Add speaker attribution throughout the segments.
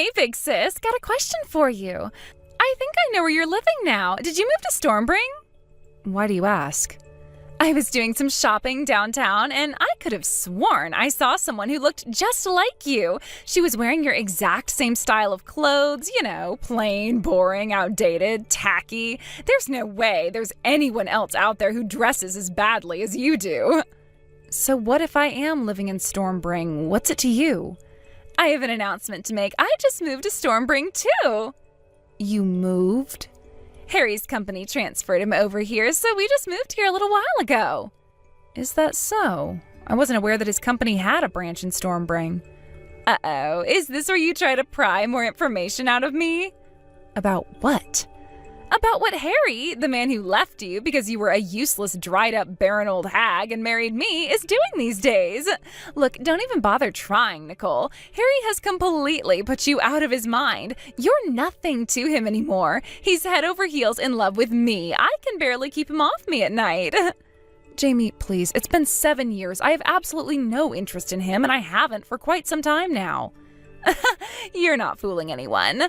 Speaker 1: Hey, big sis, got a question for you. I think I know where you're living now. Did you move to Stormbring? Why do you ask? I was doing some shopping downtown, and I could have sworn I saw someone who looked just like you. She was wearing your exact same style of clothes, plain, boring, outdated, tacky. There's no way there's anyone else out there who dresses as badly as you do. So what if I am living in Stormbring? What's it to you? I have an announcement to make. I just moved to Stormbring, too. You moved? Harry's company transferred him over here, so we just moved here a little while ago. Is that so? I wasn't aware that his company had a branch in Stormbring. Uh-oh, is this where you try to pry more information out of me? About what? About what Harry, the man who left you because you were a useless, dried-up, barren old hag and married me, is doing these days. Look, don't even bother trying, Nicole. Harry has completely put you out of his mind. You're nothing to him anymore. He's head over heels in love with me. I can barely keep him off me at night. Jamie, please, it's been 7 years. I have absolutely no interest in him, and I haven't for quite some time now. You're not fooling anyone.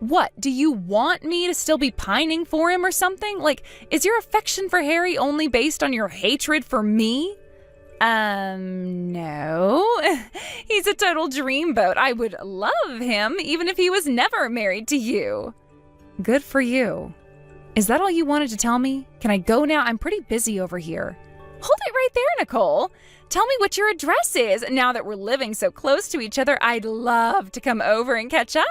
Speaker 1: What, do you want me to still be pining for him or something? Like, is your affection for Harry only based on your hatred for me? No. He's a total dreamboat. I would love him even if he was never married to you. Good for you. Is that all you wanted to tell me? Can I go now? I'm pretty busy over here. Hold it right there, Nicole. Tell me what your address is. Now that we're living so close to each other, I'd love to come over and catch up.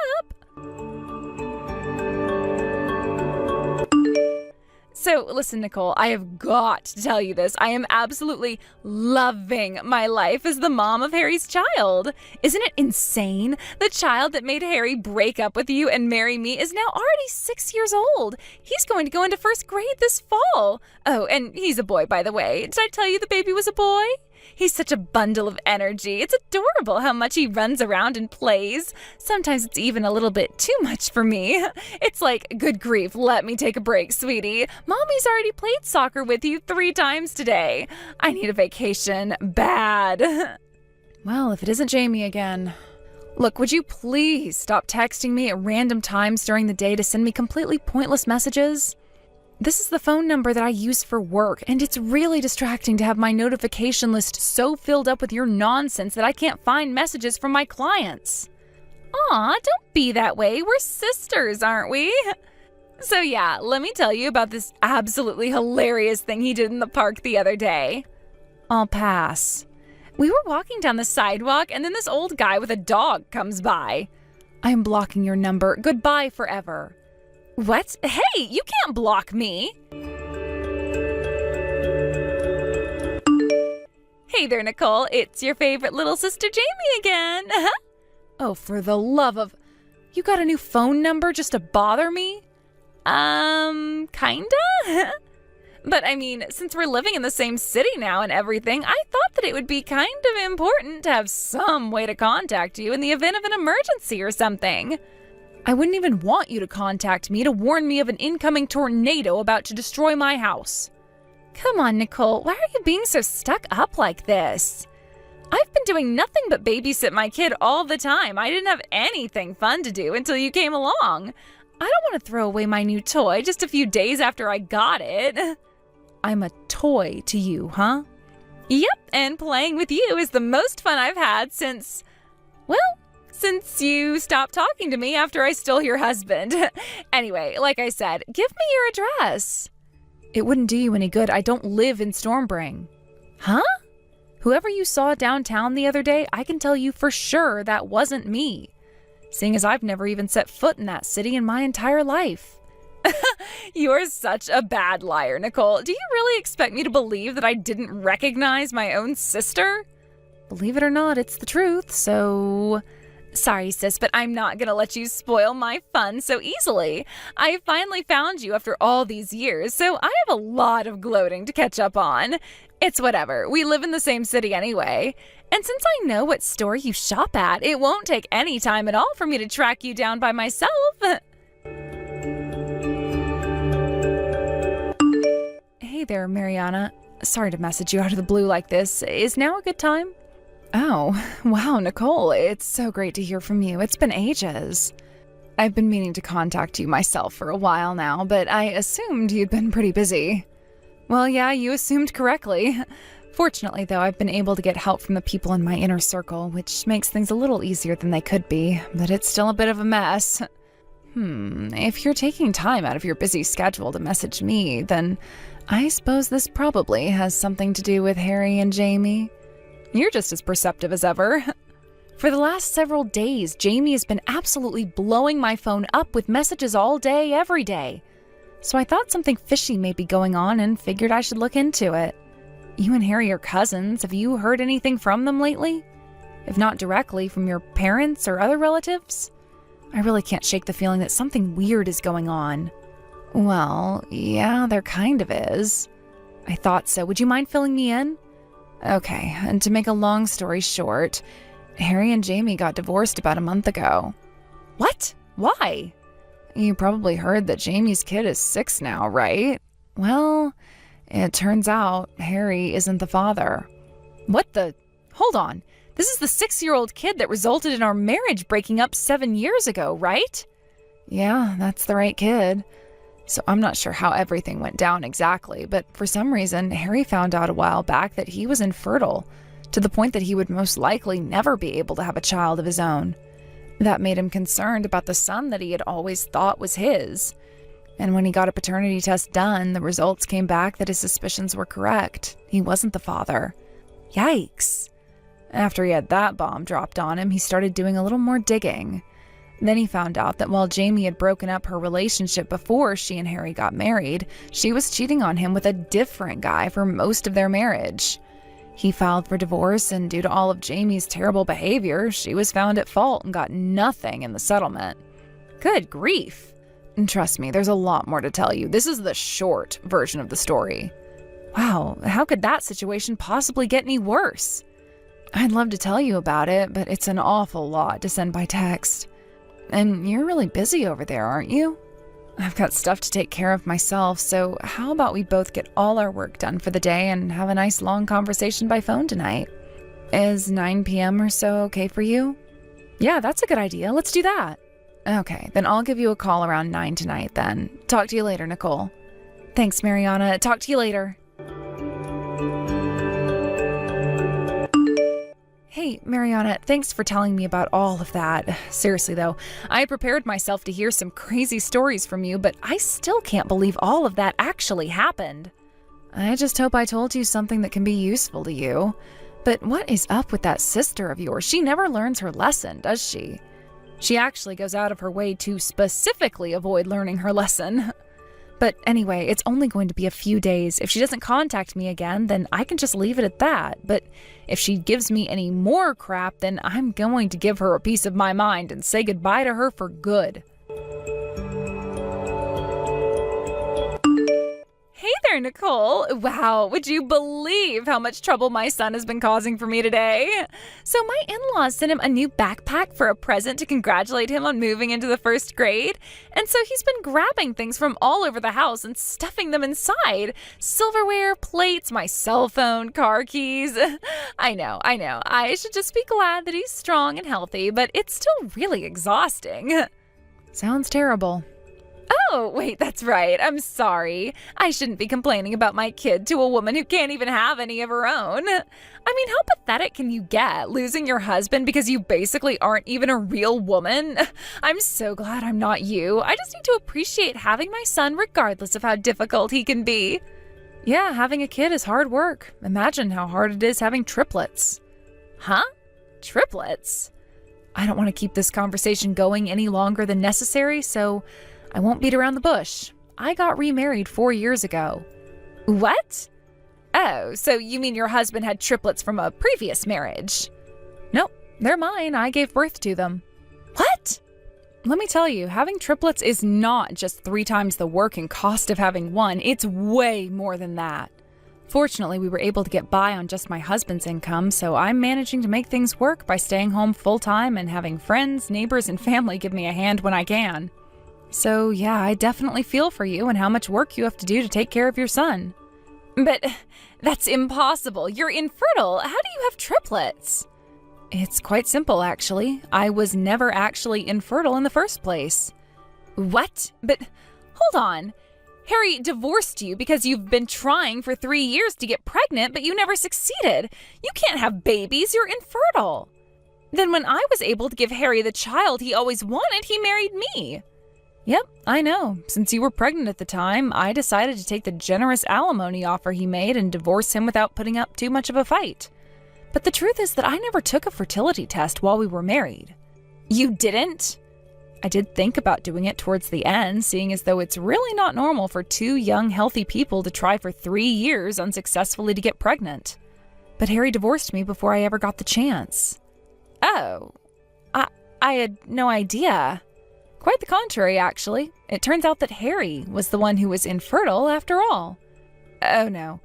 Speaker 1: So, listen, Nicole, I have got to tell you this. I am absolutely loving my life as the mom of Harry's child. Isn't it insane? The child that made Harry break up with you and marry me is now already 6 years old. He's going to go into first grade this fall. Oh, and he's a boy, by the way. Did I tell you the baby was a boy? He's such a bundle of energy. It's adorable how much he runs around and plays. Sometimes it's even a little bit too much for me. It's like, good grief, let me take a break, sweetie. Mommy's already played soccer with you 3 times today. I need a vacation bad. Well, if it isn't Jamie again. Look, would you please stop texting me at random times during the day to send me completely pointless messages? This is the phone number that I use for work, and it's really distracting to have my notification list so filled up with your nonsense that I can't find messages from my clients. Aw, don't be that way. We're sisters, aren't we? So yeah, let me tell you about this absolutely hilarious thing he did in the park the other day. I'll pass. We were walking down the sidewalk, and then this old guy with a dog comes by. I am blocking your number. Goodbye forever. What? Hey, you can't block me. Hey there, Nicole. It's your favorite little sister Jamie again. Oh, for the love of... You got a new phone number just to bother me? Kinda? But I mean, since we're living in the same city now and everything, I thought that it would be kind of important to have some way to contact you in the event of an emergency or something. I wouldn't even want you to contact me to warn me of an incoming tornado about to destroy my house. Come on, Nicole, why are you being so stuck up like this? I've been doing nothing but babysit my kid all the time. I didn't have anything fun to do until you came along. I don't want to throw away my new toy just a few days after I got it. I'm a toy to you, huh? Yep, and playing with you is the most fun I've had since you stopped talking to me after I stole your husband. Anyway, like I said, give me your address. It wouldn't do you any good. I don't live in Stormbring. Huh? Whoever you saw downtown the other day, I can tell you for sure that wasn't me. Seeing as I've never even set foot in that city in my entire life. You're such a bad liar, Nicole. Do you really expect me to believe that I didn't recognize my own sister? Believe it or not, it's the truth, so... Sorry, sis, but I'm not gonna let you spoil my fun so easily. I finally found you after all these years, so I have a lot of gloating to catch up on. It's whatever. We live in the same city anyway. And since I know what store you shop at, it won't take any time at all for me to track you down by myself. Hey there, Mariana. Sorry to message you out of the blue like this. Is now a good time? Oh, wow, Nicole, it's so great to hear from you. It's been ages. I've been meaning to contact you myself for a while now, but I assumed you'd been pretty busy. Well, yeah, you assumed correctly. Fortunately, though, I've been able to get help from the people in my inner circle, which makes things a little easier than they could be, but it's still a bit of a mess. If you're taking time out of your busy schedule to message me, then I suppose this probably has something to do with Harry and Jamie. You're just as perceptive as ever. For the last several days, Jamie has been absolutely blowing my phone up with messages all day, every day. So I thought something fishy may be going on and figured I should look into it. You and Harry are cousins. Have you heard anything from them lately? If not directly, from your parents or other relatives? I really can't shake the feeling that something weird is going on. Well, yeah, there kind of is. I thought so. Would you mind filling me in? Okay, and to make a long story short, Harry and Jamie got divorced about a month ago. What? Why? You probably heard that Jamie's kid is 6 now, right? Well, it turns out Harry isn't the father. What the? Hold on. This is the 6-year-old kid that resulted in our marriage breaking up 7 years ago, right? Yeah, that's the right kid. So I'm not sure how everything went down exactly, but for some reason, Harry found out a while back that he was infertile, to the point that he would most likely never be able to have a child of his own. That made him concerned about the son that he had always thought was his. And when he got a paternity test done, the results came back that his suspicions were correct. He wasn't the father. Yikes. After he had that bomb dropped on him, he started doing a little more digging. Then he found out that while Jamie had broken up her relationship before she and Harry got married, she was cheating on him with a different guy for most of their marriage. He filed for divorce, and due to all of Jamie's terrible behavior, she was found at fault and got nothing in the settlement. Good grief. And trust me, there's a lot more to tell you. This is the short version of the story. Wow, how could that situation possibly get any worse? I'd love to tell you about it, but it's an awful lot to send by text. And you're really busy over there, aren't you? I've got stuff to take care of myself, so how about we both get all our work done for the day and have a nice long conversation by phone tonight? Is 9 p.m. or so okay for you? Yeah, that's a good idea. Let's do that. Okay, then I'll give you a call around 9 tonight then. Talk to you later, Nicole. Thanks, Mariana. Talk to you later. Hey, Mariana, thanks for telling me about all of that. Seriously, though, I prepared myself to hear some crazy stories from you, but I still can't believe all of that actually happened. I just hope I told you something that can be useful to you. But what is up with that sister of yours? She never learns her lesson, does she? She actually goes out of her way to specifically avoid learning her lesson. But anyway, it's only going to be a few days. If she doesn't contact me again, then I can just leave it at that. But if she gives me any more crap, then I'm going to give her a piece of my mind and say goodbye to her for good. Hey there, Nicole. Wow, would you believe how much trouble my son has been causing for me today? So my in-laws sent him a new backpack for a present to congratulate him on moving into the 1st grade. And so he's been grabbing things from all over the house and stuffing them inside. Silverware, plates, my cell phone, car keys. I know. I should just be glad that he's strong and healthy, but it's still really exhausting. Sounds terrible. Oh, wait, that's right. I'm sorry. I shouldn't be complaining about my kid to a woman who can't even have any of her own. I mean, how pathetic can you get, losing your husband because you basically aren't even a real woman? I'm so glad I'm not you. I just need to appreciate having my son regardless of how difficult he can be. Yeah, having a kid is hard work. Imagine how hard it is having triplets. Huh? Triplets? I don't want to keep this conversation going any longer than necessary, so I won't beat around the bush. I got remarried 4 years ago. What? Oh, so you mean your husband had triplets from a previous marriage? Nope, they're mine. I gave birth to them. What? Let me tell you, having triplets is not just 3 times the work and cost of having one. It's way more than that. Fortunately, we were able to get by on just my husband's income, so I'm managing to make things work by staying home full-time and having friends, neighbors, and family give me a hand when I can. So yeah, I definitely feel for you and how much work you have to do to take care of your son. But that's impossible. You're infertile. How do you have triplets? It's quite simple, actually. I was never actually infertile in the first place. What? But hold on. Harry divorced you because you've been trying for 3 years to get pregnant, but you never succeeded. You can't have babies. You're infertile. Then when I was able to give Harry the child he always wanted, he married me. Yep, I know. Since you were pregnant at the time, I decided to take the generous alimony offer he made and divorce him without putting up too much of a fight. But the truth is that I never took a fertility test while we were married. You didn't? I did think about doing it towards the end, seeing as though it's really not normal for 2 young, healthy people to try for 3 years unsuccessfully to get pregnant. But Harry divorced me before I ever got the chance. Oh, I had no idea. Quite the contrary, actually. It turns out that Harry was the one who was infertile after all. Oh no.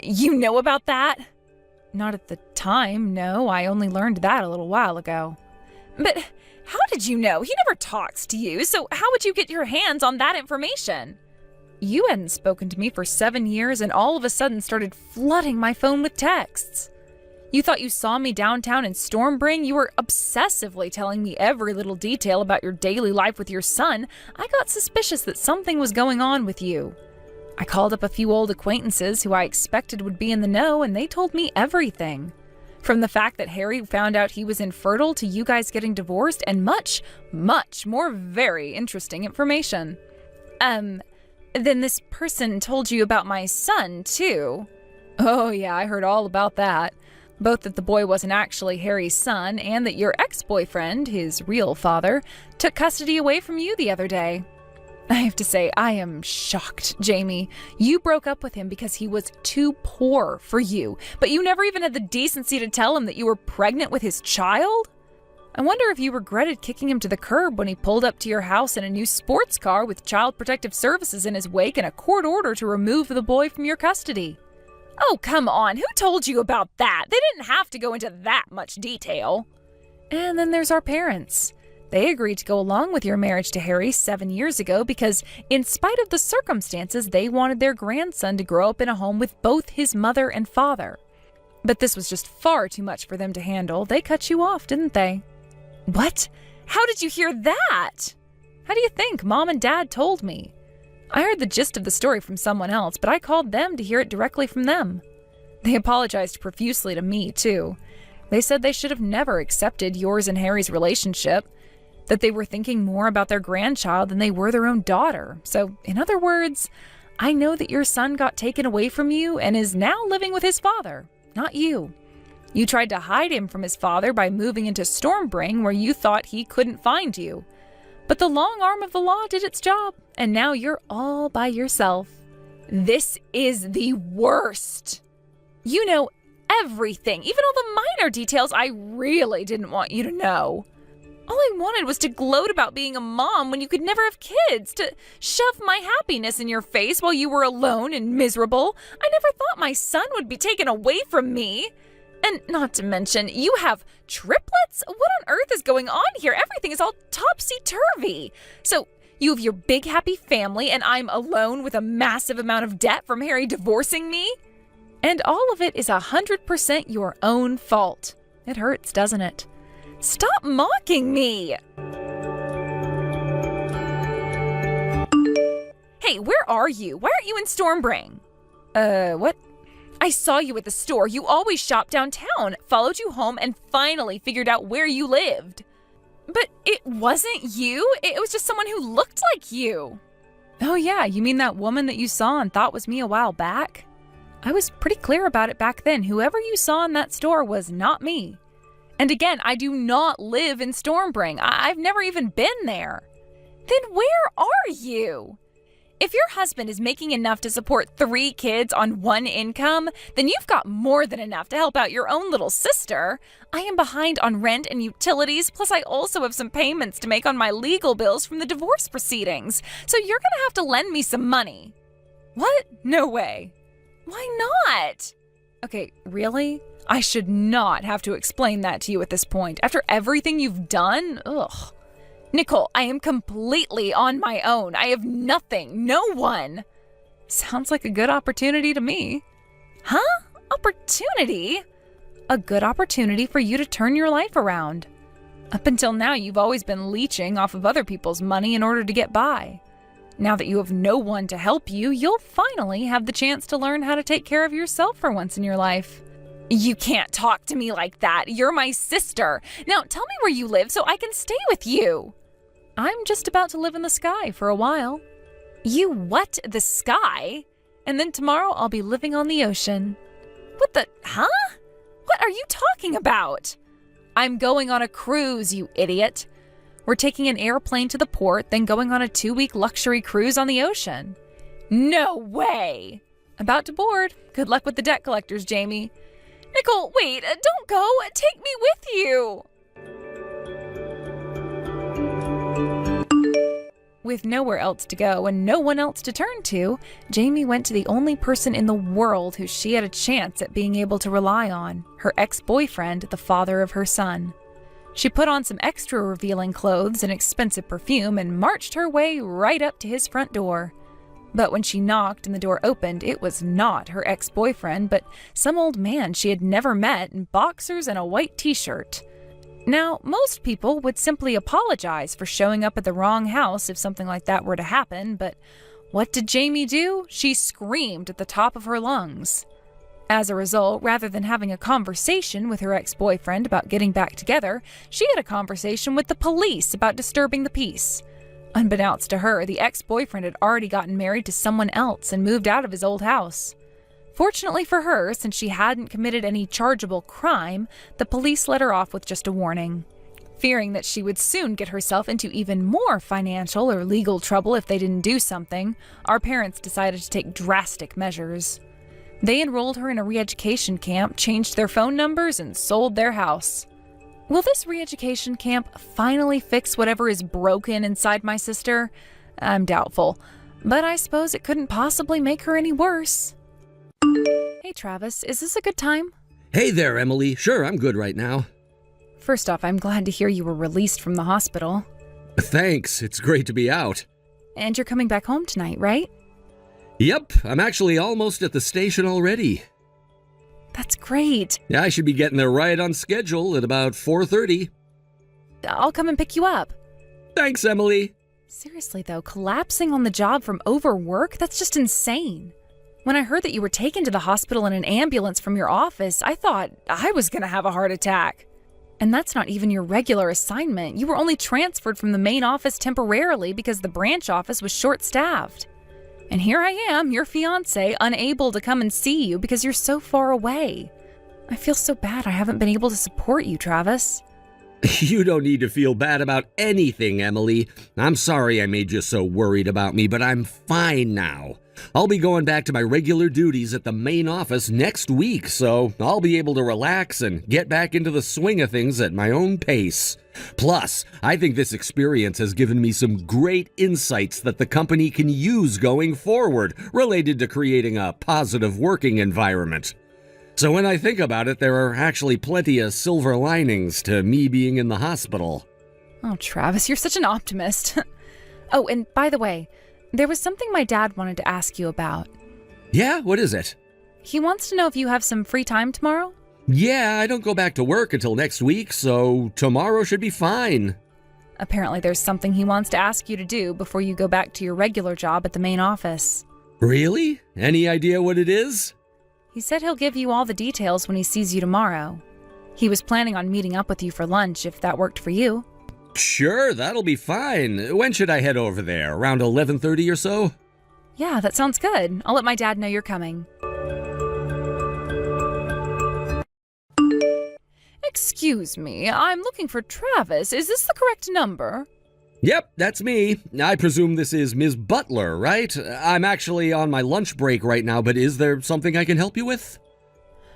Speaker 1: You know about that? Not at the time, no. I only learned that a little while ago. But how did you know? He never talks to you, so how would you get your hands on that information? You hadn't spoken to me for 7 years and all of a sudden started flooding my phone with texts. You thought you saw me downtown in Stormbring? You were obsessively telling me every little detail about your daily life with your son. I got suspicious that something was going on with you. I called up a few old acquaintances who I expected would be in the know, and they told me everything. From the fact that Harry found out he was infertile to you guys getting divorced, and much, much more very interesting information. Then this person told you about my son, too. Oh yeah, I heard all about that. Both that the boy wasn't actually Harry's son and that your ex-boyfriend, his real father, took custody away from you the other day. I have to say, I am shocked, Jamie. You broke up with him because he was too poor for you, but you never even had the decency to tell him that you were pregnant with his child? I wonder if you regretted kicking him to the curb when he pulled up to your house in a new sports car with Child Protective Services in his wake and a court order to remove the boy from your custody. Oh, come on. Who told you about that? They didn't have to go into that much detail. And then there's our parents. They agreed to go along with your marriage to Harry 7 years ago because, in spite of the circumstances, they wanted their grandson to grow up in a home with both his mother and father. But this was just far too much for them to handle. They cut you off, didn't they? What? How did you hear that? How do you think Mom and Dad told me? I heard the gist of the story from someone else, but I called them to hear it directly from them. They apologized profusely to me, too. They said they should have never accepted yours and Harry's relationship, that they were thinking more about their grandchild than they were their own daughter. So, in other words, I know that your son got taken away from you and is now living with his father, not you. You tried to hide him from his father by moving into Stormbring where you thought he couldn't find you. But the long arm of the law did its job, and now you're all by yourself. This is the worst. You know everything, even all the minor details I really didn't want you to know. All I wanted was to gloat about being a mom when you could never have kids, to shove my happiness in your face while you were alone and miserable. I never thought my son would be taken away from me. And not to mention, you have triplets? What on earth is going on here? Everything is all topsy-turvy. So you have your big happy family and I'm alone with a massive amount of debt from Harry divorcing me? And all of it is 100% your own fault. It hurts, doesn't it? Stop mocking me! Hey, where are you? Why aren't you in Stormbring? What? I saw you at the store. You always shop downtown, followed you home, and finally figured out where you lived. But it wasn't you. It was just someone who looked like you. Oh yeah, you mean that woman that you saw and thought was me a while back? I was pretty clear about it back then. Whoever you saw in that store was not me. And again, I do not live in Stormbring. I've never even been there. Then where are you? If your husband is making enough to support 3 kids on 1 income, then you've got more than enough to help out your own little sister. I am behind on rent and utilities, plus I also have some payments to make on my legal bills from the divorce proceedings. So you're gonna have to lend me some money. What? No way. Why not? Okay, really? I should not have to explain that to you at this point. After everything you've done? Ugh. Nicole, I am completely on my own. I have nothing, no one. Sounds like a good opportunity to me. Huh? Opportunity? a good opportunity for you to turn your life around. Up until now, you've always been leeching off of other people's money in order to get by. Now that you have no one to help you, you'll finally have the chance to learn how to take care of yourself for once in your life. You can't talk to me like that. You're my sister. Now tell me where you live so I can stay with you. I'm just about to live in the sky for a while. You what? The sky? And then tomorrow I'll be living on the ocean. What the? Huh? What are you talking about? I'm going on a cruise, you idiot. We're taking an airplane to the port, then going on a 2-week luxury cruise on the ocean. No way! About to board. Good luck with the debt collectors, Jamie. Nicole, wait, don't go. Take me with you. With nowhere else to go and no one else to turn to, Jamie went to the only person in the world who she had a chance at being able to rely on, her ex-boyfriend, the father of her son. She put on some extra revealing clothes and expensive perfume and marched her way right up to his front door. But when she knocked and the door opened, it was not her ex-boyfriend, but some old man she had never met in boxers and a white t-shirt. Now, most people would simply apologize for showing up at the wrong house if something like that were to happen, but what did Jamie do? She screamed at the top of her lungs. As a result, rather than having a conversation with her ex-boyfriend about getting back together, she had a conversation with the police about disturbing the peace. Unbeknownst to her, the ex-boyfriend had already gotten married to someone else and moved out of his old house. Fortunately for her, since she hadn't committed any chargeable crime, the police let her off with just a warning. Fearing that she would soon get herself into even more financial or legal trouble if they didn't do something, our parents decided to take drastic measures. They enrolled her in a re-education camp, changed their phone numbers, and sold their house. Will this re-education camp finally fix whatever is broken inside my sister? I'm doubtful, but I suppose it couldn't possibly make her any worse. Hey Travis, is this a good time?
Speaker 2: Hey there, Emily. Sure, I'm good right now.
Speaker 1: First off, I'm glad to hear you were released from the hospital.
Speaker 2: Thanks, it's great to be out.
Speaker 1: And you're coming back home tonight, right?
Speaker 2: Yep, I'm actually almost at the station already.
Speaker 1: That's great.
Speaker 2: Yeah, I should be getting there right on schedule at about 4:30.
Speaker 1: I'll come and pick you up.
Speaker 2: Thanks, Emily.
Speaker 1: Seriously though, collapsing on the job from overwork? That's just insane. When I heard that you were taken to the hospital in an ambulance from your office, I thought I was going to have a heart attack. And that's not even your regular assignment. You were only transferred from the main office temporarily because the branch office was short-staffed. And here I am, your fiancé, unable to come and see you because you're so far away. I feel so bad I haven't been able to support you, Travis.
Speaker 2: You don't need to feel bad about anything, Emily. I'm sorry I made you so worried about me, but I'm fine now. I'll be going back to my regular duties at the main office next week, so I'll be able to relax and get back into the swing of things at my own pace. Plus, I think this experience has given me some great insights that the company can use going forward related to creating a positive working environment. So when I think about it, there are actually plenty of silver linings to me being in the hospital.
Speaker 1: Oh, Travis, you're such an optimist. Oh, and by the way, there was something my dad wanted to ask you about.
Speaker 2: Yeah, what is it?
Speaker 1: He wants to know if you have some free time tomorrow?
Speaker 2: Yeah, I don't go back to work until next week, so tomorrow should be fine.
Speaker 1: Apparently there's something he wants to ask you to do before you go back to your regular job at the main office.
Speaker 2: Really? Any idea what it is?
Speaker 1: He said he'll give you all the details when he sees you tomorrow. He was planning on meeting up with you for lunch if that worked for you.
Speaker 2: Sure, that'll be fine. When should I head over there? Around 11:30 or so?
Speaker 1: Yeah, that sounds good. I'll let my dad know you're coming. Excuse me, I'm looking for Travis. Is this the correct number?
Speaker 2: Yep, that's me. I presume this is Ms. Butler, right? I'm actually on my lunch break right now, but is there something I can help you with?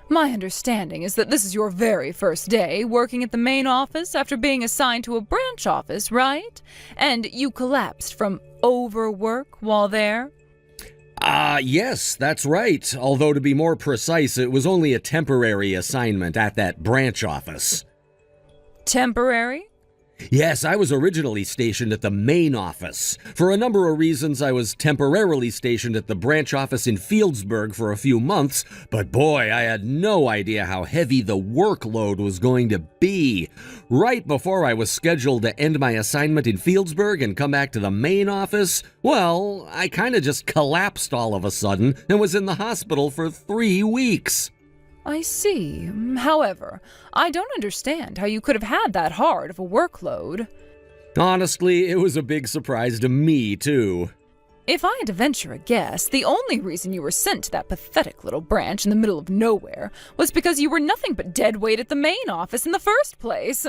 Speaker 1: My understanding is that this is your very first day working at the main office after being assigned to a branch office, right? And you collapsed from overwork while there?
Speaker 2: Yes, that's right. Although to be more precise, it was only a temporary assignment at that branch office.
Speaker 1: Temporary?
Speaker 2: Yes, I was originally stationed at the main office. For a number of reasons, I was temporarily stationed at the branch office in Fieldsburg for a few months, but boy, I had no idea how heavy the workload was going to be. Right before I was scheduled to end my assignment in Fieldsburg and come back to the main office, well, I kind of just collapsed all of a sudden and was in the hospital for 3 weeks.
Speaker 1: I see. However, I don't understand how you could have had that hard of a workload.
Speaker 2: Honestly, it was a big surprise to me, too.
Speaker 1: If I had to venture a guess, the only reason you were sent to that pathetic little branch in the middle of nowhere was because you were nothing but dead weight at the main office in the first place.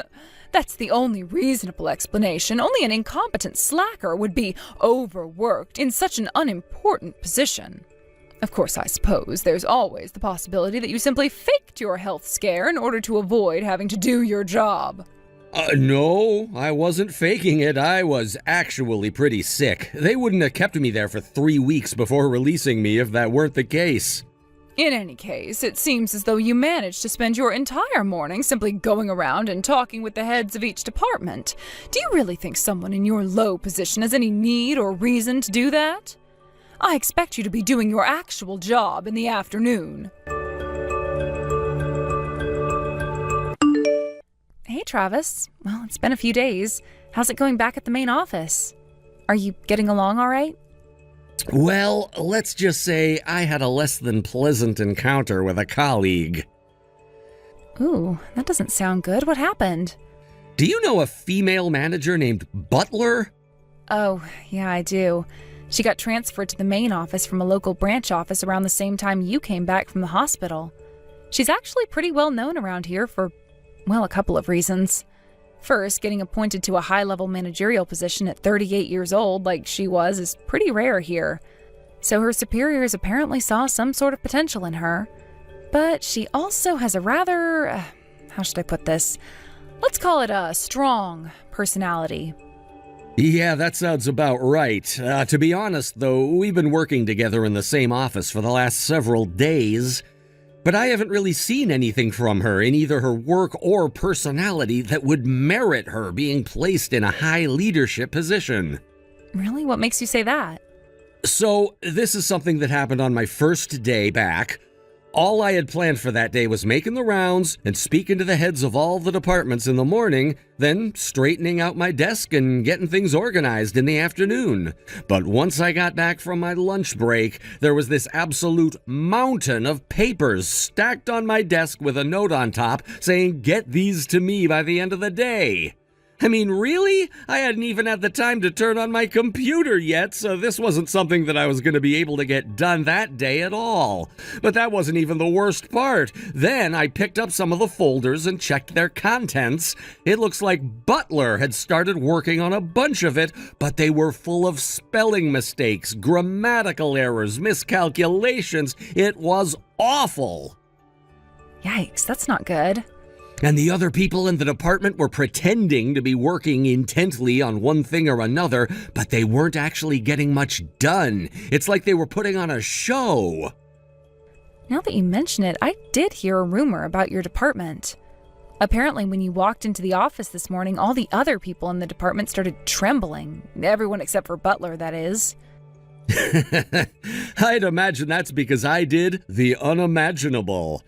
Speaker 1: That's the only reasonable explanation. Only an incompetent slacker would be overworked in such an unimportant position. Of course, I suppose there's always the possibility that you simply faked your health scare in order to avoid having to do your job.
Speaker 2: No, I wasn't faking it. I was actually pretty sick. They wouldn't have kept me there for 3 weeks before releasing me if that weren't the case.
Speaker 1: In any case, it seems as though you managed to spend your entire morning simply going around and talking with the heads of each department. Do you really think someone in your low position has any need or reason to do that? I expect you to be doing your actual job in the afternoon. Hey, Travis. Well, it's been a few days. How's it going back at the main office? Are you getting along all right?
Speaker 2: Well, let's just say I had a less than pleasant encounter with a colleague.
Speaker 1: Ooh, that doesn't sound good. What happened?
Speaker 2: Do you know a female manager named Butler?
Speaker 1: Oh, yeah, I do. She got transferred to the main office from a local branch office around the same time you came back from the hospital. She's actually pretty well known around here for, well, a couple of reasons. First, getting appointed to a high-level managerial position at 38 years old like she was is pretty rare here. So her superiors apparently saw some sort of potential in her. But she also has a rather, how should I put this? Let's call it a strong personality.
Speaker 2: Yeah, that sounds about right. To be honest, though, we've been working together in the same office for the last several days, but I haven't really seen anything from her in either her work or personality that would merit her being placed in a high leadership position.
Speaker 1: Really? What makes you say that?
Speaker 2: So, this is something that happened on my first day back. All I had planned for that day was making the rounds and speaking to the heads of all the departments in the morning, then straightening out my desk and getting things organized in the afternoon. But once I got back from my lunch break, there was this absolute mountain of papers stacked on my desk with a note on top saying, "Get these to me by the end of the day." I mean, really? I hadn't even had the time to turn on my computer yet, so this wasn't something that I was going to be able to get done that day at all. But that wasn't even the worst part. Then I picked up some of the folders and checked their contents. It looks like Butler had started working on a bunch of it, but they were full of spelling mistakes, grammatical errors, miscalculations. It was awful.
Speaker 1: Yikes, that's not good.
Speaker 2: And the other people in the department were pretending to be working intently on one thing or another, but they weren't actually getting much done. It's like they were putting on a show.
Speaker 1: Now that you mention it, I did hear a rumor about your department. Apparently, when you walked into the office this morning, all the other people in the department started trembling. Everyone except for Butler, that is.
Speaker 2: I'd imagine that's because I did the unimaginable.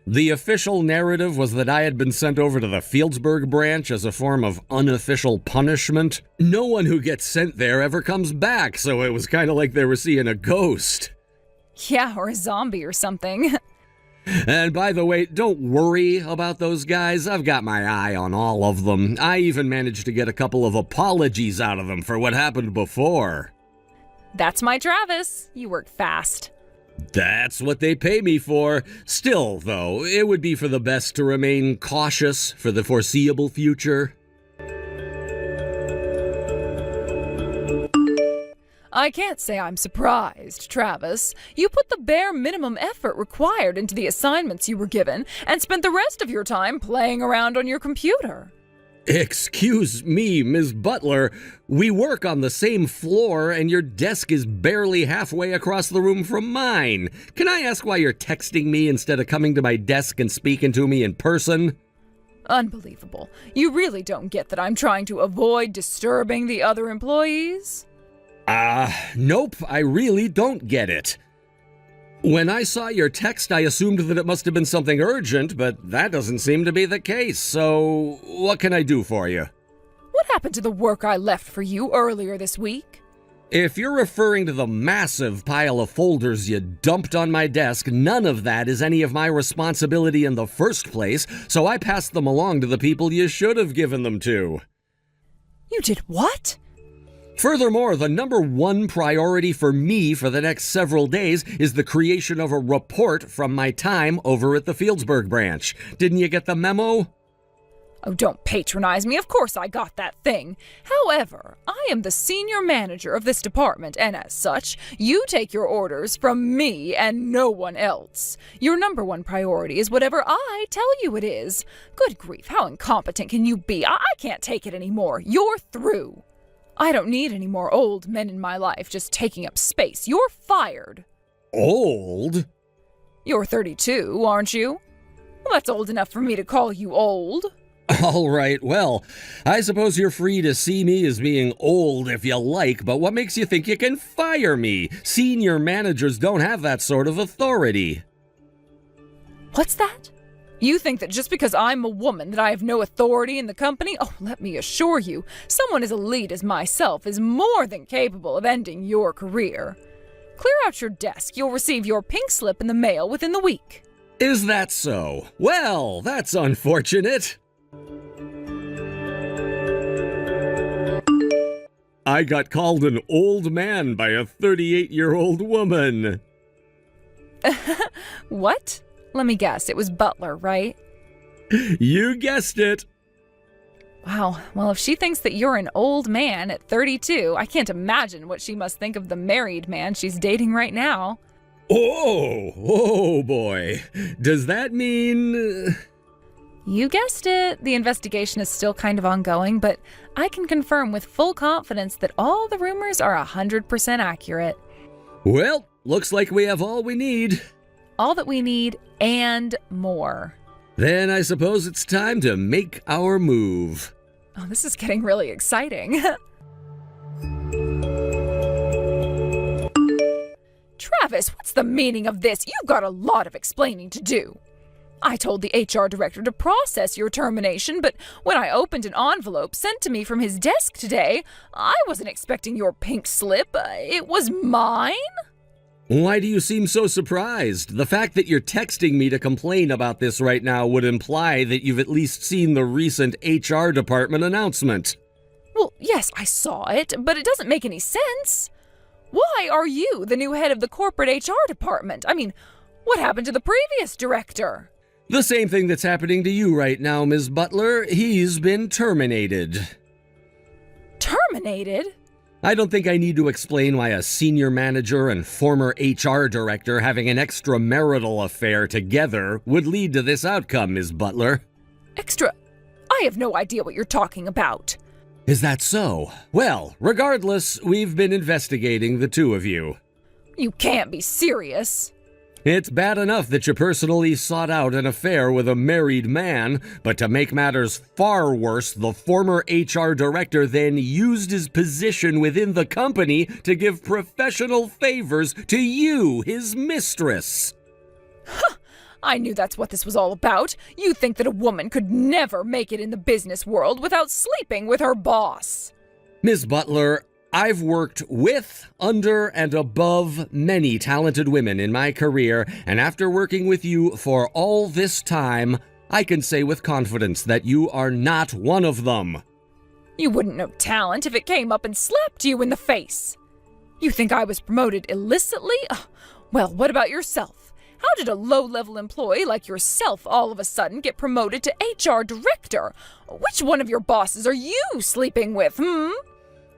Speaker 2: The official narrative was that I had been sent over to the Fieldsburg branch as a form of unofficial punishment. No one who gets sent there ever comes back, so it was kind of like they were seeing a ghost.
Speaker 1: Yeah, or a zombie or something.
Speaker 2: And by the way, don't worry about those guys. I've got my eye on all of them. I even managed to get a couple of apologies out of them for what happened before.
Speaker 1: That's my Travis. You work fast.
Speaker 2: That's what they pay me for. Still, though, it would be for the best to remain cautious for the foreseeable future.
Speaker 1: I can't say I'm surprised, Travis. You put the bare minimum effort required into the assignments you were given and spent the rest of your time playing around on your computer.
Speaker 2: Excuse me, Ms. Butler. We work on the same floor and your desk is barely halfway across the room from mine. Can I ask why you're texting me instead of coming to my desk and speaking to me in person?
Speaker 1: Unbelievable. You really don't get that I'm trying to avoid disturbing the other employees?
Speaker 2: Nope, I really don't get it. When I saw your text, I assumed that it must have been something urgent, but that doesn't seem to be the case, so what can I do for you?
Speaker 1: What happened to the work I left for you earlier this week?
Speaker 2: If you're referring to the massive pile of folders you dumped on my desk, none of that is any of my responsibility in the first place, so I passed them along to the people you should have given them to.
Speaker 1: You did what?
Speaker 2: Furthermore, the number one priority for me for the next several days is the creation of a report from my time over at the Fieldsburg branch. Didn't you get the memo?
Speaker 1: Oh, don't patronize me. Of course I got that thing. However, I am the senior manager of this department, and as such, you take your orders from me and no one else. Your number one priority is whatever I tell you it is. Good grief, how incompetent can you be? I can't take it anymore. You're through. I don't need any more old men in my life just taking up space. You're fired.
Speaker 2: Old?
Speaker 1: You're 32, aren't you? Well, that's old enough for me to call you old.
Speaker 2: All right, well, I suppose you're free to see me as being old if you like, but what makes you think you can fire me? Senior managers don't have that sort of authority.
Speaker 1: What's that? You think that just because I'm a woman that I have no authority in the company? Oh, let me assure you, someone as elite as myself is more than capable of ending your career. Clear out your desk. You'll receive your pink slip in the mail within the week.
Speaker 2: Is that so? Well, that's unfortunate. I got called an old man by a 38-year-old woman.
Speaker 1: What? Let me guess, it was Butler, right?
Speaker 2: You guessed it.
Speaker 1: Wow, well, if she thinks that you're an old man at 32, I can't imagine what she must think of the married man she's dating right now.
Speaker 2: Oh boy. Does that mean...
Speaker 1: You guessed it. The investigation is still kind of ongoing, but I can confirm with full confidence that all the rumors are 100% accurate.
Speaker 2: Well, looks like we have all we need.
Speaker 1: All that we need and more.
Speaker 2: Then I suppose it's time to make our move.
Speaker 1: Oh, this is getting really exciting. Travis, what's the meaning of this? You've got a lot of explaining to do. I told the HR director to process your termination, but when I opened an envelope sent to me from his desk today, I wasn't expecting your pink slip. It was mine?
Speaker 2: Why do you seem so surprised? The fact that you're texting me to complain about this right now would imply that you've at least seen the recent HR department announcement.
Speaker 1: Well, yes, I saw it, but it doesn't make any sense. Why are you the new head of the corporate HR department? I mean, what happened to the previous director?
Speaker 2: The same thing that's happening to you right now, Ms. Butler. He's been terminated.
Speaker 1: Terminated?
Speaker 2: I don't think I need to explain why a senior manager and former HR director having an extramarital affair together would lead to this outcome, Ms. Butler.
Speaker 1: I have no idea what you're talking about.
Speaker 2: Is that so? Well, regardless, we've been investigating the two of you.
Speaker 1: You can't be serious.
Speaker 2: It's bad enough that you personally sought out an affair with a married man, but to make matters far worse, the former HR director then used his position within the company to give professional favors to you, his mistress.
Speaker 1: I knew that's what this was all about. You think that a woman could never make it in the business world without sleeping with her boss.
Speaker 2: Ms. Butler, I've worked with, under, and above many talented women in my career, and after working with you for all this time, I can say with confidence that you are not one of them.
Speaker 1: You wouldn't know talent if it came up and slapped you in the face. You think I was promoted illicitly? Well, what about yourself? How did a low-level employee like yourself all of a sudden get promoted to HR director? Which one of your bosses are you sleeping with,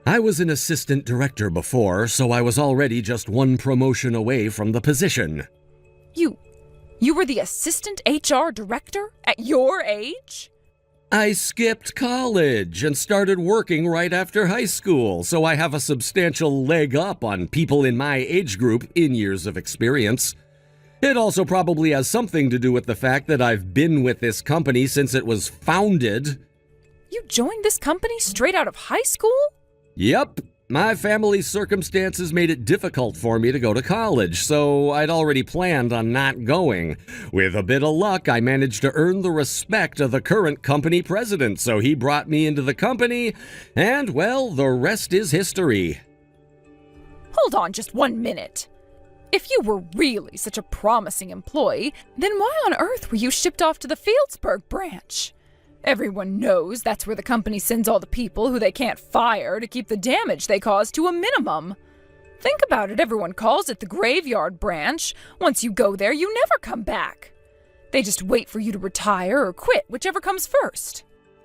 Speaker 2: I was an assistant director before, so I was already just one promotion away from the position.
Speaker 1: You were the assistant HR director at your age?
Speaker 2: I skipped college and started working right after high school, so I have a substantial leg up on people in my age group in years of experience. It also probably has something to do with the fact that I've been with this company since it was founded.
Speaker 1: You joined this company straight out of high school?
Speaker 2: Yep. My family's circumstances made it difficult for me to go to college, so I'd already planned on not going. With a bit of luck, I managed to earn the respect of the current company president, so he brought me into the company, and, well, the rest is history.
Speaker 1: Hold on just 1 minute. If you were really such a promising employee, then why on earth were you shipped off to the Fieldsburg branch? Everyone knows that's where the company sends all the people who they can't fire to keep the damage they cause to a minimum. Think about it, everyone calls it the graveyard branch. Once you go there, you never come back. They just wait for you to retire or quit, whichever comes first.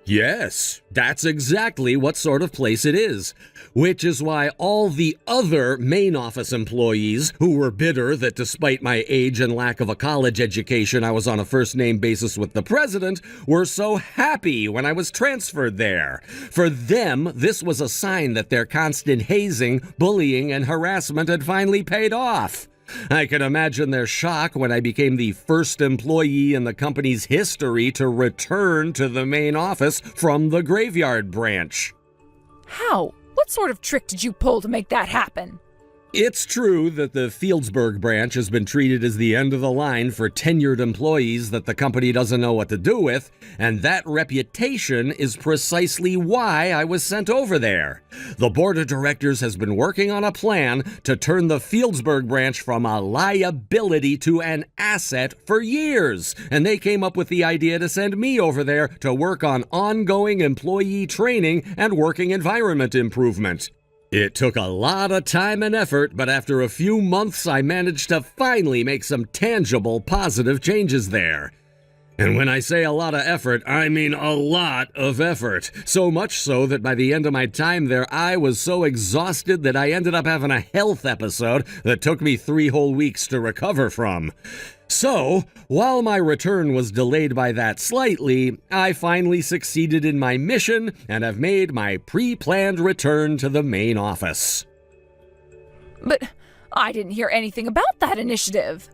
Speaker 2: Yes, that's exactly what sort of place it is. Which is why all the other main office employees who were bitter that despite my age and lack of a college education, I was on a first-name basis with the president, were so happy when I was transferred there. For them, this was a sign that their constant hazing, bullying, and harassment had finally paid off. I can imagine their shock when I became the first employee in the company's history to return to the main office from the graveyard branch.
Speaker 1: How? What sort of trick did you pull to make that happen?
Speaker 2: It's true that the Fieldsburg branch has been treated as the end of the line for tenured employees that the company doesn't know what to do with, and that reputation is precisely why I was sent over there. The board of directors has been working on a plan to turn the Fieldsburg branch from a liability to an asset for years, and they came up with the idea to send me over there to work on ongoing employee training and working environment improvement. It took a lot of time and effort, but after a few months, I managed to finally make some tangible, positive changes there. And when I say a lot of effort, I mean a lot of effort. So much so that by the end of my time there, I was so exhausted that I ended up having a health episode that took me 3 whole weeks to recover from. So, while my return was delayed by that slightly, I finally succeeded in my mission and have made my pre-planned return to the main office.
Speaker 1: But I didn't hear anything about that initiative.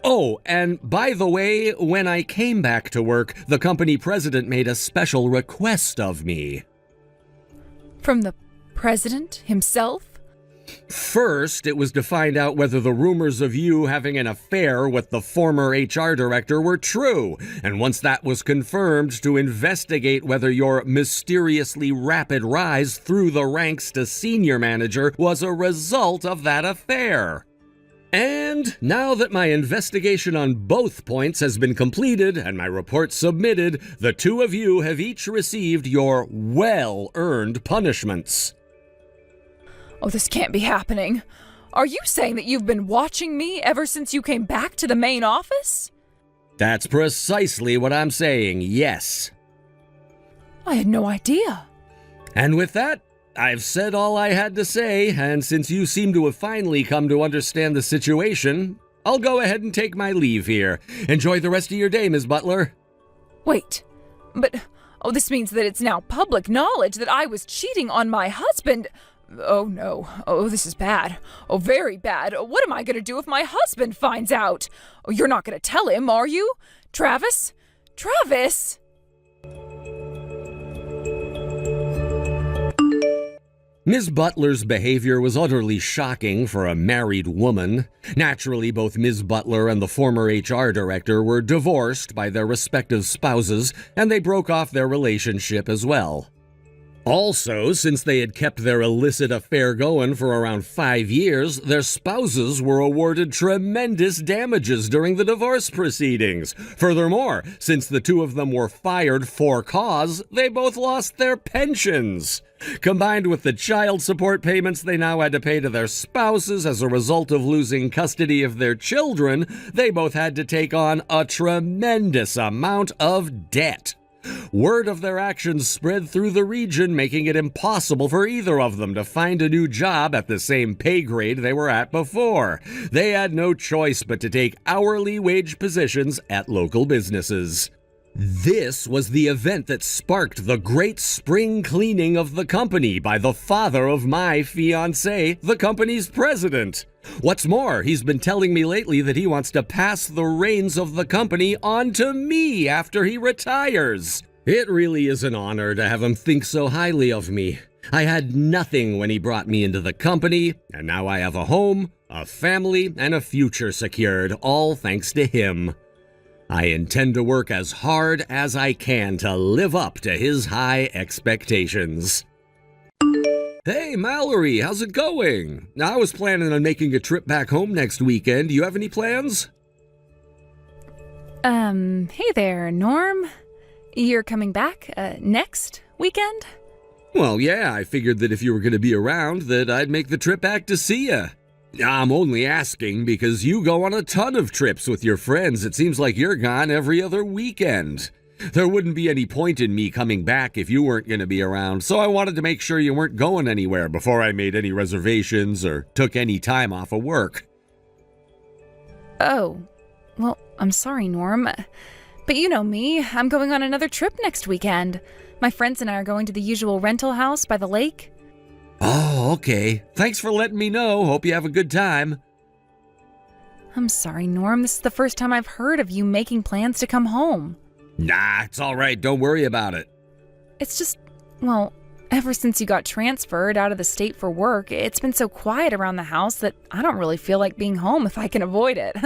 Speaker 2: Oh, and by the way, when I came back to work, the company president made a special request of me.
Speaker 1: From the president himself?
Speaker 2: First, it was to find out whether the rumors of you having an affair with the former HR director were true, and once that was confirmed, to investigate whether your mysteriously rapid rise through the ranks to senior manager was a result of that affair. And now that my investigation on both points has been completed and my report submitted, the two of you have each received your well-earned punishments.
Speaker 1: Oh, this can't be happening. Are you saying that you've been watching me ever since you came back to the main office?
Speaker 2: That's precisely what I'm saying, yes.
Speaker 1: I had no idea.
Speaker 2: And with that, I've said all I had to say, and since you seem to have finally come to understand the situation, I'll go ahead and take my leave here. Enjoy the rest of your day, Ms. Butler.
Speaker 1: Wait, but this means that it's now public knowledge that I was cheating on my husband. Oh no, this is bad. Oh, very bad. What am I gonna do if my husband finds out? Oh, you're not gonna tell him, are you? Travis? Travis!
Speaker 2: Ms. Butler's behavior was utterly shocking for a married woman. Naturally, both Ms. Butler and the former HR director were divorced by their respective spouses, and they broke off their relationship as well. Also, since they had kept their illicit affair going for around 5 years, their spouses were awarded tremendous damages during the divorce proceedings. Furthermore, since the two of them were fired for cause, they both lost their pensions. Combined with the child support payments they now had to pay to their spouses as a result of losing custody of their children, they both had to take on a tremendous amount of debt. Word of their actions spread through the region, making it impossible for either of them to find a new job at the same pay grade they were at before. They had no choice but to take hourly wage positions at local businesses. This was the event that sparked the great spring cleaning of the company by the father of my fiancée, the company's president. What's more, he's been telling me lately that he wants to pass the reins of the company on to me after he retires. It really is an honor to have him think so highly of me. I had nothing when he brought me into the company, and now I have a home, a family, and a future secured, all thanks to him. I intend to work as hard as I can to live up to his high expectations. Hey, Mallory, how's it going? I was planning on making a trip back home next weekend. Do you have any plans?
Speaker 1: Hey there, Norm. You're coming back, next weekend?
Speaker 2: Well, yeah, I figured that if you were going to be around, that I'd make the trip back to see you. I'm only asking because you go on a ton of trips with your friends. It seems like you're gone every other weekend. There wouldn't be any point in me coming back if you weren't going to be around, so I wanted to make sure you weren't going anywhere before I made any reservations or took any time off of work.
Speaker 1: Oh, well, I'm sorry, Norm. But you know me, I'm going on another trip next weekend. My friends and I are going to the usual rental house by the lake.
Speaker 2: Oh, okay. Thanks for letting me know. Hope you have a good time.
Speaker 1: I'm sorry, Norm. This is the first time I've heard of you making plans to come home.
Speaker 2: Nah, it's all right. Don't worry about it.
Speaker 1: It's just, well, ever since you got transferred out of the state for work, it's been so quiet around the house that I don't really feel like being home if I can avoid it.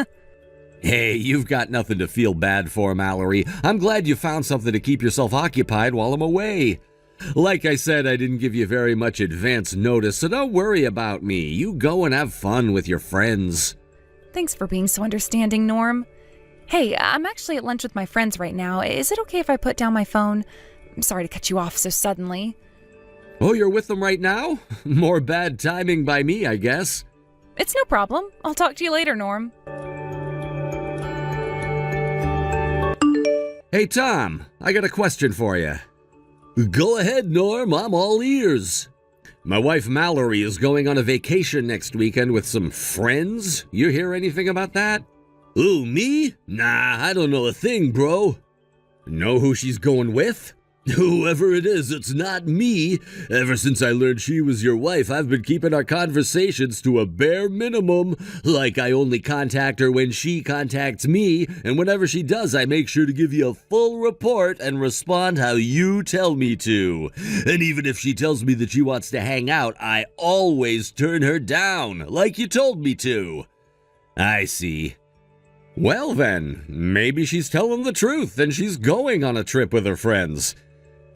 Speaker 2: Hey, you've got nothing to feel bad for, Mallory. I'm glad you found something to keep yourself occupied while I'm away. Like I said, I didn't give you very much advance notice, so don't worry about me. You go and have fun with your friends.
Speaker 1: Thanks for being so understanding, Norm. Hey, I'm actually at lunch with my friends right now. Is it okay if I put down my phone? I'm sorry to cut you off so suddenly.
Speaker 2: Oh, you're with them right now? More bad timing by me, I guess.
Speaker 1: It's no problem. I'll talk to you later, Norm.
Speaker 2: Hey, Tom, I got a question for you. Go ahead, Norm. I'm all ears. My wife Mallory is going on a vacation next weekend with some friends. You hear anything about that? Ooh, me? Nah, I don't know a thing, bro. Know who she's going with? Whoever it is, it's not me. Ever since I learned she was your wife, I've been keeping our conversations to a bare minimum. Like I only contact her when she contacts me, and whenever she does, I make sure to give you a full report and respond how you tell me to. And even if she tells me that she wants to hang out, I always turn her down, like you told me to. I see. Well then, maybe she's telling the truth and she's going on a trip with her friends.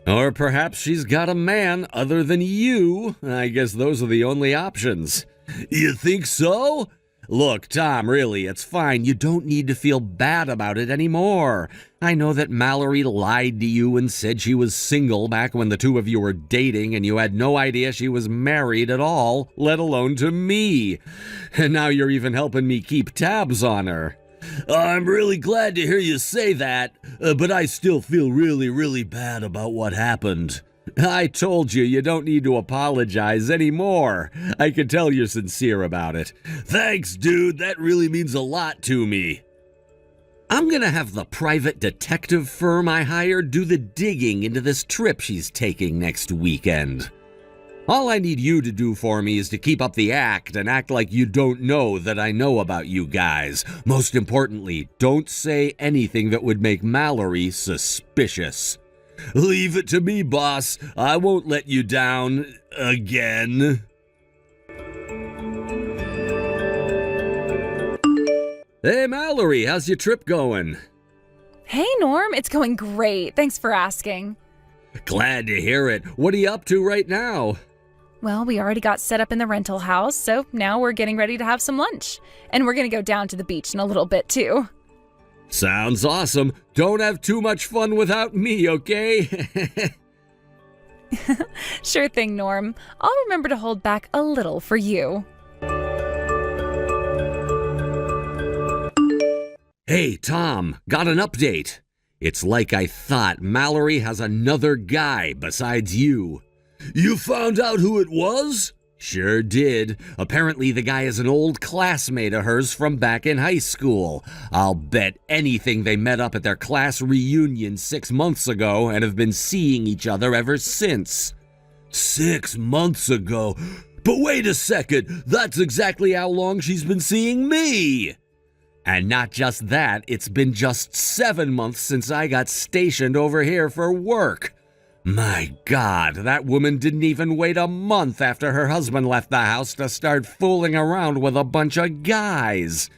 Speaker 2: Or perhaps she's got a man other than you. I guess those are the only options. You think so? Look, Tom, really, it's fine. You don't need to feel bad about it anymore. I know that Mallory lied to you and said she was single back when the two of you were dating and you had no idea she was married at all, let alone to me. And now you're even helping me keep tabs on her. I'm really glad to hear you say that, but I still feel really bad about what happened. I told you, you don't need to apologize anymore. I can tell you're sincere about it. Thanks, dude. That really means a lot to me. I'm gonna have the private detective firm I hired do the digging into this trip she's taking next weekend. All I need you to do for me is to keep up the act and act like you don't know that I know about you guys. Most importantly, don't say anything that would make Mallory suspicious. Leave it to me, boss. I won't let you down again. Hey, Mallory, how's your trip going?
Speaker 1: Hey, Norm. It's going great. Thanks for asking.
Speaker 2: Glad to hear it. What are you up to right now?
Speaker 1: Well, we already got set up in the rental house, so now we're getting ready to have some lunch. And we're going to go down to the beach in a little bit, too.
Speaker 2: Sounds awesome. Don't have too much fun without me, okay?
Speaker 1: Sure thing, Norm. I'll remember to hold back a little for you.
Speaker 2: Hey, Tom, got an update. It's like I thought. Mallory has another guy besides you. You found out who it was? Sure did. Apparently the guy is an old classmate of hers from back in high school. I'll bet anything they met up at their class reunion 6 months ago and have been seeing each other ever since. 6 months ago? But wait a second, that's exactly how long she's been seeing me! And not just that, it's been just 7 months since I got stationed over here for work. My God, that woman didn't even wait a month after her husband left the house to start fooling around with a bunch of guys.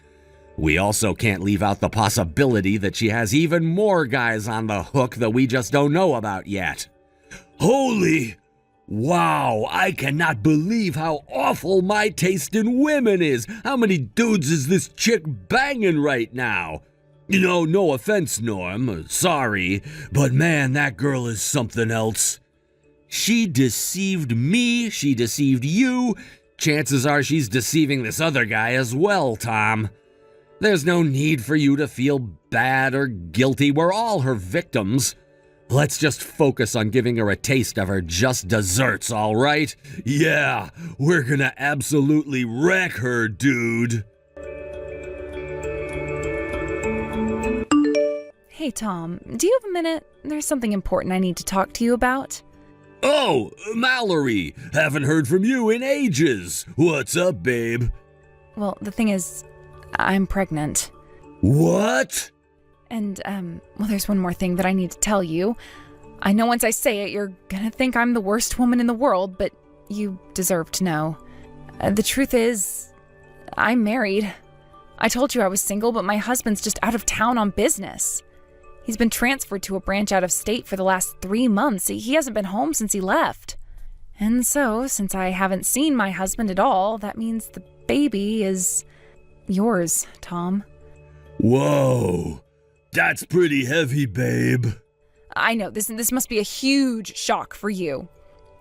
Speaker 2: We also can't leave out the possibility that she has even more guys on the hook that we just don't know about yet. Holy... Wow, I cannot believe how awful my taste in women is. How many dudes is this chick banging right now? You know, no offense, Norm, sorry, but man, that girl is something else. She deceived me, she deceived you. Chances are she's deceiving this other guy as well, Tom. There's no need for you to feel bad or guilty. We're all her victims. Let's just focus on giving her a taste of her just desserts, all right? Yeah, we're gonna absolutely wreck her, dude.
Speaker 1: Hey, Tom, do you have a minute? There's something important I need to talk to you about.
Speaker 2: Oh, Mallory, haven't heard from you in ages. What's up, babe?
Speaker 1: Well, the thing is, I'm pregnant.
Speaker 2: What?
Speaker 1: And, well, there's one more thing that I need to tell you. I know once I say it, you're gonna think I'm the worst woman in the world, but you deserve to know. The truth is, I'm married. I told you I was single, but my husband's just out of town on business. He's been transferred to a branch out of state for the last 3 months. He hasn't been home since he left. And so, since I haven't seen my husband at all, that means the baby is yours, Tom.
Speaker 2: Whoa. That's pretty heavy, babe.
Speaker 1: I know, this must be a huge shock for you.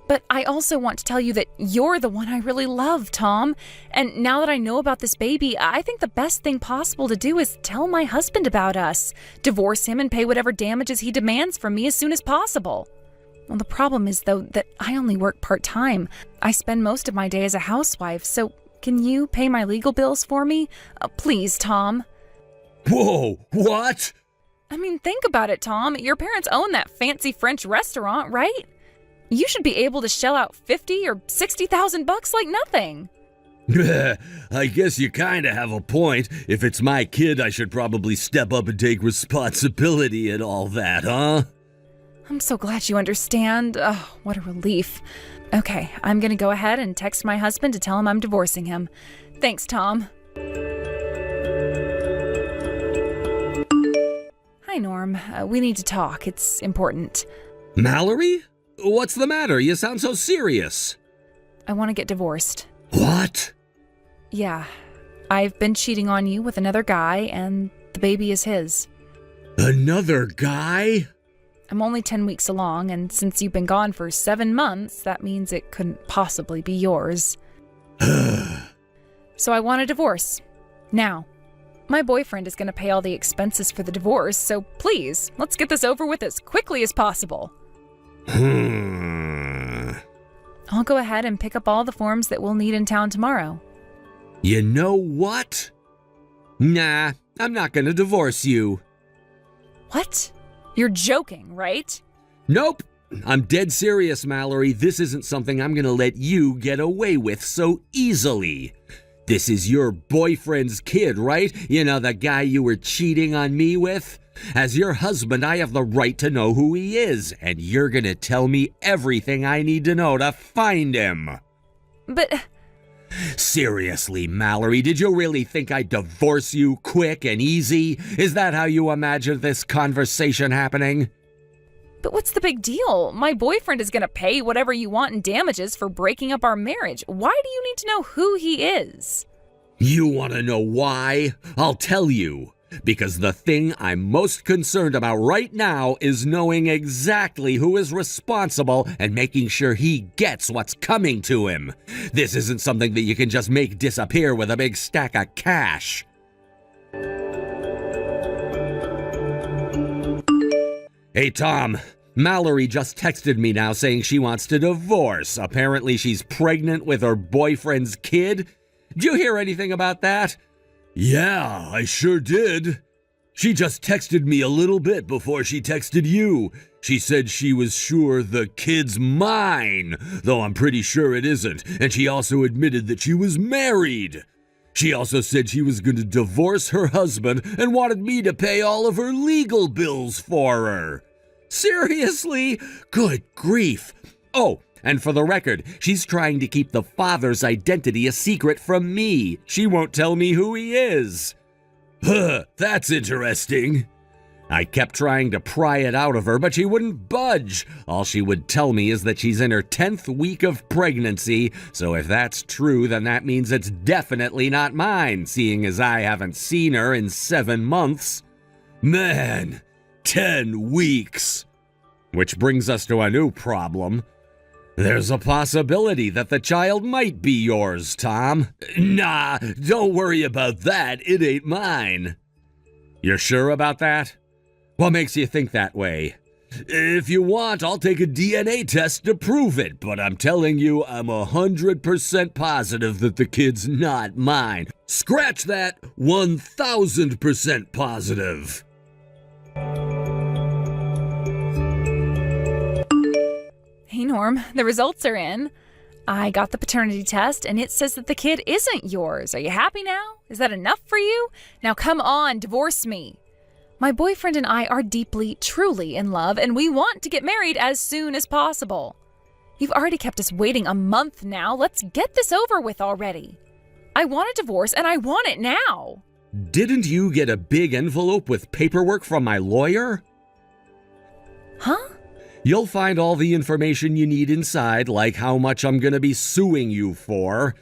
Speaker 1: But I also want to tell you that you're the one I really love, Tom. And now that I know about this baby, I think the best thing possible to do is tell my husband about us, divorce him, and pay whatever damages he demands from me as soon as possible. Well, the problem is, though, that I only work part-time. I spend most of my day as a housewife, so can you pay my legal bills for me? Please, Tom.
Speaker 2: Whoa, what?
Speaker 1: I mean, think about it, Tom. Your parents own that fancy French restaurant, right? You should be able to shell out $50,000 or $60,000 like nothing.
Speaker 2: I guess you kinda have a point. If it's my kid, I should probably step up and take responsibility and all that, huh?
Speaker 1: I'm so glad you understand. Oh, what a relief. Okay, I'm gonna go ahead and text my husband to tell him I'm divorcing him. Thanks, Tom. Hi, Norm. We need to talk. It's important.
Speaker 2: Mallory? What's the matter? You sound so serious.
Speaker 1: I want to get divorced.
Speaker 2: What?
Speaker 1: Yeah. I've been cheating on you with another guy, and the baby is his.
Speaker 2: Another guy?
Speaker 1: I'm only 10 weeks along, and since you've been gone for 7 months, that means it couldn't possibly be yours. So I want a divorce. Now. My boyfriend is going to pay all the expenses for the divorce, so please, let's get this over with as quickly as possible. I'll go ahead and pick up all the forms that we'll need in town tomorrow.
Speaker 2: You know what? Nah, I'm not going to divorce you.
Speaker 1: What? You're joking, right?
Speaker 2: Nope. I'm dead serious, Mallory. This isn't something I'm going to let you get away with so easily. This is your boyfriend's kid, right? You know, the guy you were cheating on me with? As your husband, I have the right to know who he is, and you're gonna tell me everything I need to know to find him.
Speaker 1: But...
Speaker 2: Seriously, Mallory, did you really think I'd divorce you quick and easy? Is that how you imagined this conversation happening?
Speaker 1: But what's the big deal? My boyfriend is gonna pay whatever you want in damages for breaking up our marriage. Why do you need to know who he is?
Speaker 2: You want to know why? I'll tell you. Because the thing I'm most concerned about right now is knowing exactly who is responsible and making sure he gets what's coming to him. This isn't something that you can just make disappear with a big stack of cash. Hey, Tom. Mallory just texted me now saying she wants to divorce. Apparently she's pregnant with her boyfriend's kid. Did you hear anything about that? Yeah, I sure did. She just texted me a little bit before she texted you. She said she was sure the kid's mine, though I'm pretty sure it isn't, and she also admitted that she was married. She also said she was going to divorce her husband and wanted me to pay all of her legal bills for her. Seriously? Good grief. Oh, and for the record, she's trying to keep the father's identity a secret from me. She won't tell me who he is. Huh, that's interesting. I kept trying to pry it out of her, but she wouldn't budge. All she would tell me is that she's in her 10th week of pregnancy, so if that's true, then that means it's definitely not mine, seeing as I haven't seen her in 7 months. Man, 10 weeks. Which brings us to a new problem. There's a possibility that the child might be yours, Tom. Nah, don't worry about that. It ain't mine. You're sure about that? What makes you think that way? If you want, I'll take a DNA test to prove it, but I'm telling you, I'm 100% positive that the kid's not mine. Scratch that, 1000% positive.
Speaker 1: Hey, Norm, the results are in. I got the paternity test, and it says that the kid isn't yours. Are you happy now? Is that enough for you? Now come on, divorce me. My boyfriend and I are deeply, truly in love, and we want to get married as soon as possible. You've already kept us waiting a month now. Let's get this over with already. I want a divorce, and I want it now.
Speaker 2: Didn't you get a big envelope with paperwork from my lawyer?
Speaker 1: Huh?
Speaker 2: You'll find all the information you need inside, like how much I'm gonna be suing you for.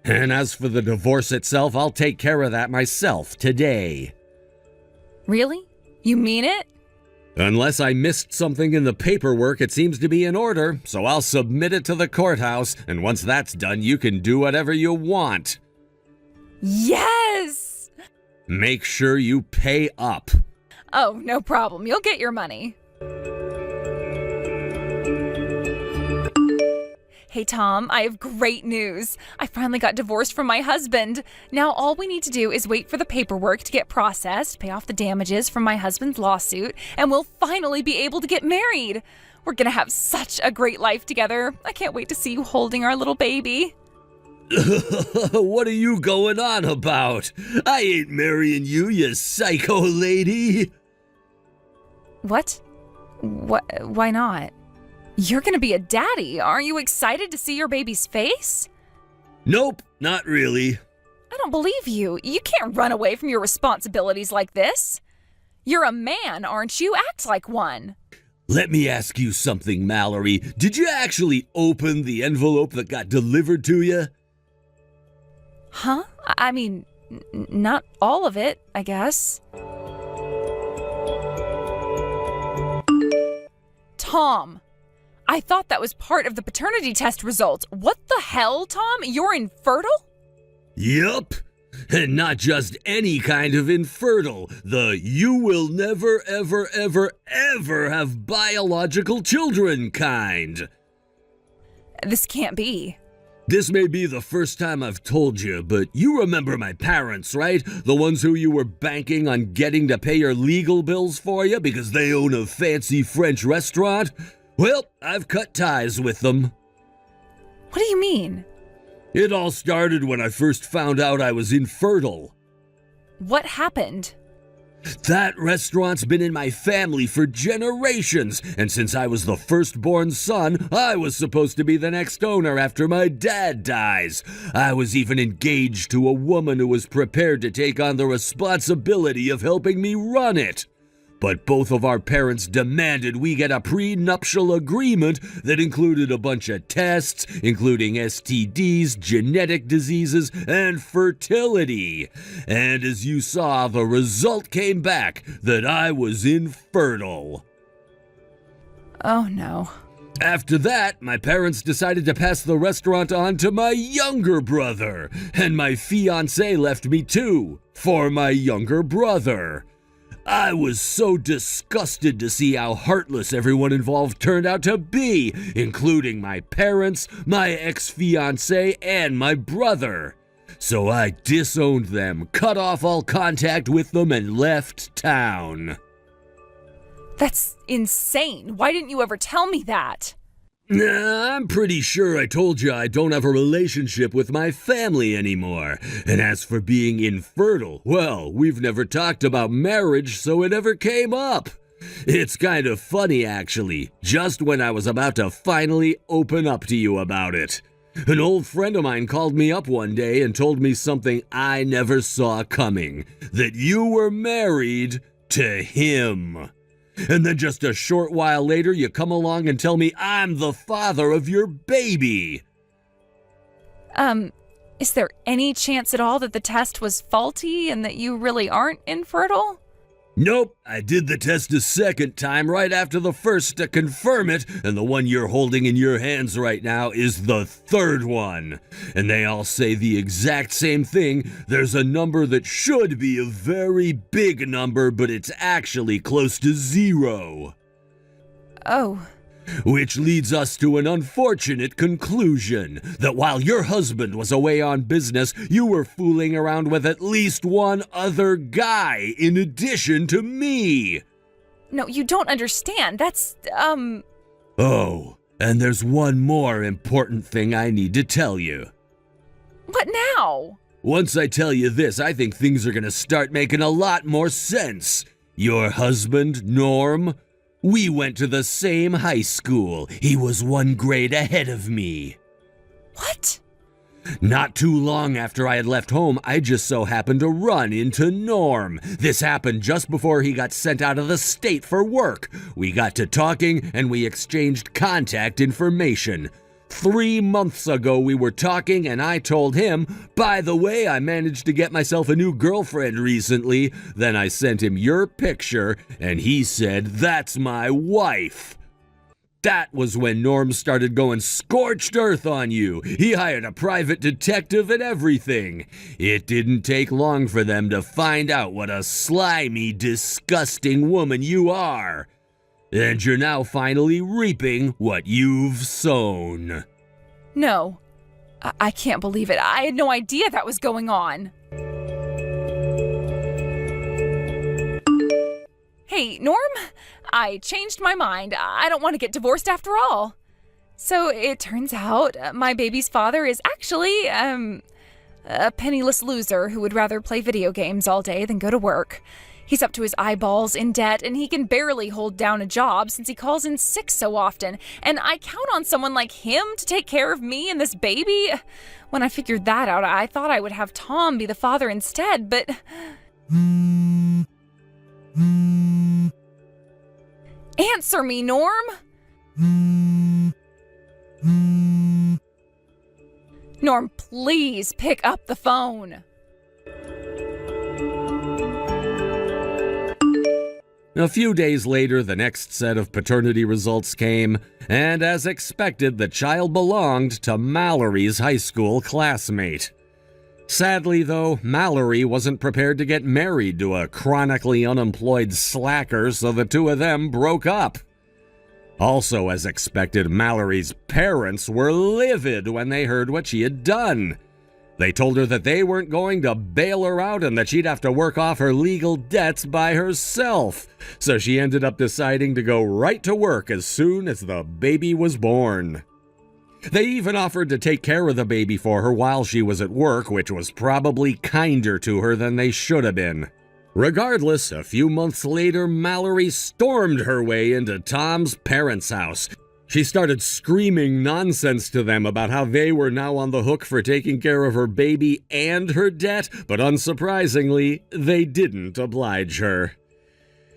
Speaker 2: And as for the divorce itself, I'll take care of that myself today.
Speaker 1: Really? You mean it?
Speaker 2: Unless I missed something in the paperwork, it seems to be in order, so I'll submit it to the courthouse, and once that's done, you can do whatever you want.
Speaker 1: Yes!
Speaker 2: Make sure you pay up.
Speaker 1: Oh, no problem. You'll get your money. Hey, Tom, I have great news. I finally got divorced from my husband. Now all we need to do is wait for the paperwork to get processed, pay off the damages from my husband's lawsuit, and we'll finally be able to get married. We're gonna have such a great life together. I can't wait to see you holding our little baby.
Speaker 2: What are you going on about? I ain't marrying you, you psycho lady.
Speaker 1: What? Why not? You're gonna be a daddy. Aren't you excited to see your baby's face?
Speaker 2: Nope, not really.
Speaker 1: I don't believe you. You can't run away from your responsibilities like this. You're a man, aren't you? Act like one.
Speaker 2: Let me ask you something, Mallory. Did you actually open the envelope that got delivered to you?
Speaker 1: Huh? I mean, not all of it, I guess. Tom, I thought that was part of the paternity test results. What the hell, Tom? You're infertile?
Speaker 2: Yup. And not just any kind of infertile. The you will never, ever, ever, ever have biological children kind.
Speaker 1: This can't be.
Speaker 2: This may be the first time I've told you, but you remember my parents, right? The ones who you were banking on getting to pay your legal bills for you because they own a fancy French restaurant? Well, I've cut ties with them.
Speaker 1: What do you mean?
Speaker 2: It all started when I first found out I was infertile.
Speaker 1: What happened?
Speaker 2: That restaurant's been in my family for generations, and since I was the firstborn son, I was supposed to be the next owner after my dad dies. I was even engaged to a woman who was prepared to take on the responsibility of helping me run it. But both of our parents demanded we get a prenuptial agreement that included a bunch of tests, including STDs, genetic diseases, and fertility. And as you saw, the result came back that I was infertile.
Speaker 1: Oh no.
Speaker 2: After that, my parents decided to pass the restaurant on to my younger brother, and my fiancée left me too, for my younger brother. I was so disgusted to see how heartless everyone involved turned out to be, including my parents, my ex-fiancée, and my brother. So I disowned them, cut off all contact with them, and left town.
Speaker 1: That's insane. Why didn't you ever tell me that?
Speaker 2: I'm pretty sure I told you I don't have a relationship with my family anymore. And as for being infertile, well, we've never talked about marriage, so it never came up. It's kind of funny, actually, just when I was about to finally open up to you about it. An old friend of mine called me up one day and told me something I never saw coming, that you were married to him. And then just a short while later, you come along and tell me I'm the father of your baby.
Speaker 1: Is there any chance at all that the test was faulty and that you really aren't infertile?
Speaker 2: Nope, I did the test a second time right after the first to confirm it, and the one you're holding in your hands right now is the third one. And they all say the exact same thing. There's a number that should be a very big number, but it's actually close to 0.
Speaker 1: Oh.
Speaker 2: Which leads us to an unfortunate conclusion, that while your husband was away on business, you were fooling around with at least one other guy in addition to me.
Speaker 1: No, you don't understand. That's,
Speaker 2: Oh, and there's one more important thing I need to tell you.
Speaker 1: What now?
Speaker 2: Once I tell you this, I think things are gonna start making a lot more sense. Your husband, Norm, we went to the same high school. He was 1 grade ahead of me.
Speaker 1: What?
Speaker 2: Not too long after I had left home, I just so happened to run into Norm. This happened just before he got sent out of the state for work. We got to talking and we exchanged contact information. 3 months ago we were talking and I told him, by the way, I managed to get myself a new girlfriend recently. Then I sent him your picture and he said, that's my wife. That was when Norm started going scorched earth on you. He hired a private detective and everything. It didn't take long for them to find out what a slimy, disgusting woman you are. And you're now finally reaping what you've sown.
Speaker 1: No. I can't believe it. I had no idea that was going on. Hey, Norm, I changed my mind. I don't want to get divorced after all. So it turns out my baby's father is actually, a penniless loser who would rather play video games all day than go to work. He's up to his eyeballs in debt, and he can barely hold down a job since he calls in sick so often. And I count on someone like him to take care of me and this baby. When I figured that out, I thought I would have Tom be the father instead, but... Answer me, Norm! Norm, please pick up the phone.
Speaker 2: A few days later, the next set of paternity results came, and as expected, the child belonged to Mallory's high school classmate. Sadly, though, Mallory wasn't prepared to get married to a chronically unemployed slacker, so the two of them broke up. Also, as expected, Mallory's parents were livid when they heard what she had done. They told her that they weren't going to bail her out and that she'd have to work off her legal debts by herself. So she ended up deciding to go right to work as soon as the baby was born. They even offered to take care of the baby for her while she was at work, which was probably kinder to her than they should have been. Regardless, a few months later, Mallory stormed her way into Tom's parents' house. She started screaming nonsense to them about how they were now on the hook for taking care of her baby and her debt, but unsurprisingly, they didn't oblige her.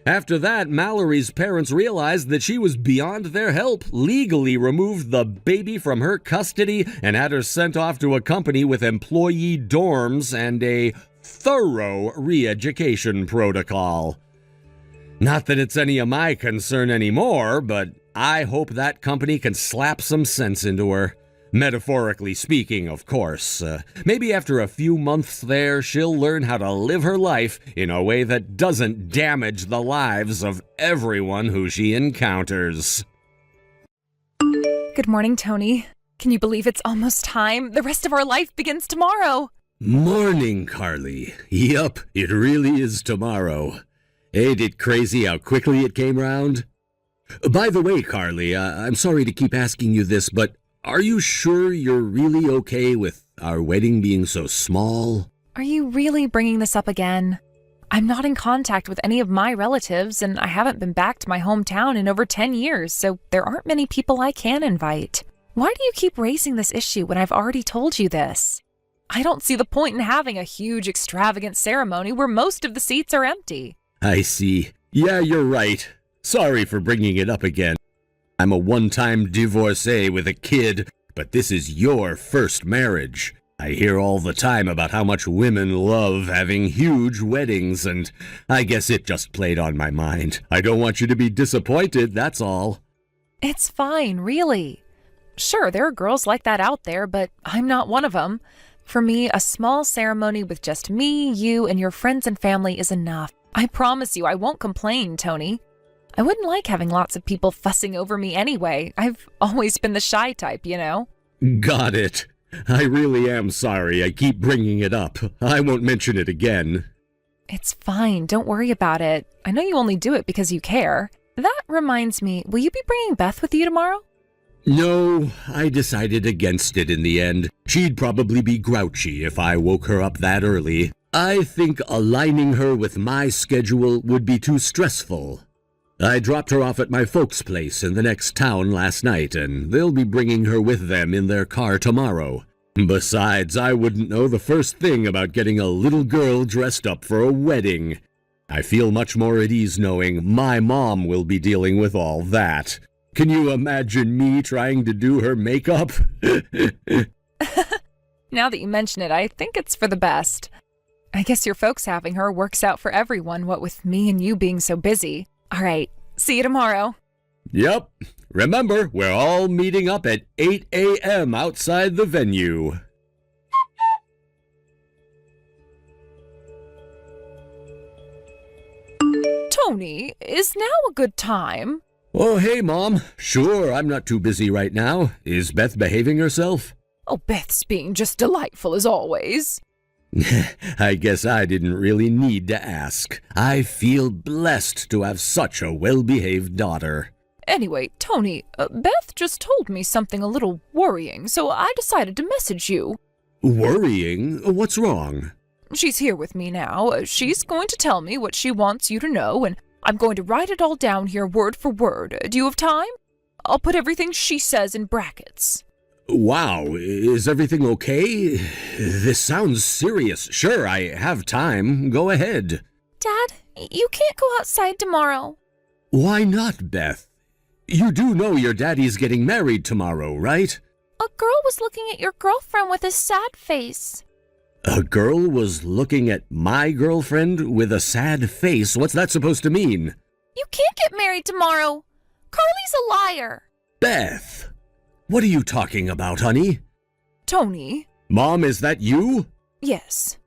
Speaker 2: After that, Mallory's parents realized that she was beyond their help, legally removed the baby from her custody, and had her sent off to a company with employee dorms and a thorough re-education protocol. Not that it's any of my concern anymore, but I hope that company can slap some sense into her. Metaphorically speaking, of course. Maybe after a few months there, she'll learn how to live her life in a way that doesn't damage the lives of everyone who she encounters.
Speaker 1: Good morning, Tony. Can you believe it's almost time? The rest of our life begins tomorrow.
Speaker 2: Morning, Carly. Yup, it really is tomorrow. Ain't it crazy how quickly it came round? By the way, Carly, I'm sorry to keep asking you this, but are you sure you're really okay with our wedding being so small?
Speaker 1: Are you really bringing this up again? I'm not in contact with any of my relatives, and I haven't been back to my hometown in over 10 years, so there aren't many people I can invite. Why do you keep raising this issue when I've already told you this? I don't see the point in having a huge, extravagant ceremony where most of the seats are empty.
Speaker 2: I see. Yeah, you're right. Sorry for bringing it up again. I'm a one-time divorcee with a kid, but this is your first marriage. I hear all the time about how much women love having huge weddings, and I guess it just played on my mind. I don't want you to be disappointed, that's all.
Speaker 1: It's fine, really. Sure, there are girls like that out there, but I'm not one of them. For me, a small ceremony with just me, you, and your friends and family is enough. I promise you I won't complain, Tony. I wouldn't like having lots of people fussing over me anyway. I've always been the shy type, you know?
Speaker 2: Got it. I really am sorry I keep bringing it up. I won't mention it again.
Speaker 1: It's fine. Don't worry about it. I know you only do it because you care. That reminds me, will you be bringing Beth with you tomorrow?
Speaker 2: No, I decided against it in the end. She'd probably be grouchy if I woke her up that early. I think aligning her with my schedule would be too stressful. I dropped her off at my folks' place in the next town last night, and they'll be bringing her with them in their car tomorrow. Besides, I wouldn't know the first thing about getting a little girl dressed up for a wedding. I feel much more at ease knowing my mom will be dealing with all that. Can you imagine me trying to do her makeup?
Speaker 1: Now that you mention it, I think it's for the best. I guess your folks having her works out for everyone, what with me and you being so busy. All right, see you tomorrow.
Speaker 2: Yep. Remember, we're all meeting up at 8 a.m. outside the venue.
Speaker 1: Tony, is now a good time?
Speaker 2: Oh, hey, Mom. Sure, I'm not too busy right now. Is Beth behaving herself?
Speaker 1: Oh, Beth's being just delightful as always.
Speaker 2: I guess I didn't really need to ask. I feel blessed to have such a well-behaved daughter.
Speaker 1: Anyway, Tony, Beth just told me something a little worrying, so I decided to message you.
Speaker 2: Worrying? What's wrong?
Speaker 1: She's here with me now. She's going to tell me what she wants you to know, and I'm going to write it all down here word for word. Do you have time? I'll put everything she says in brackets.
Speaker 2: Wow, is everything okay? This sounds serious. Sure, I have time. Go ahead.
Speaker 1: Dad, you can't go outside tomorrow.
Speaker 2: Why not, Beth? You do know your daddy's getting married tomorrow, right?
Speaker 3: A girl was looking at your girlfriend with a sad face.
Speaker 2: A girl was looking at my girlfriend with a sad face? What's that supposed to mean?
Speaker 3: You can't get married tomorrow. Carly's a liar.
Speaker 2: Beth! What are you talking about, honey?
Speaker 1: Tony?
Speaker 2: Mom, is that you?
Speaker 1: Yes.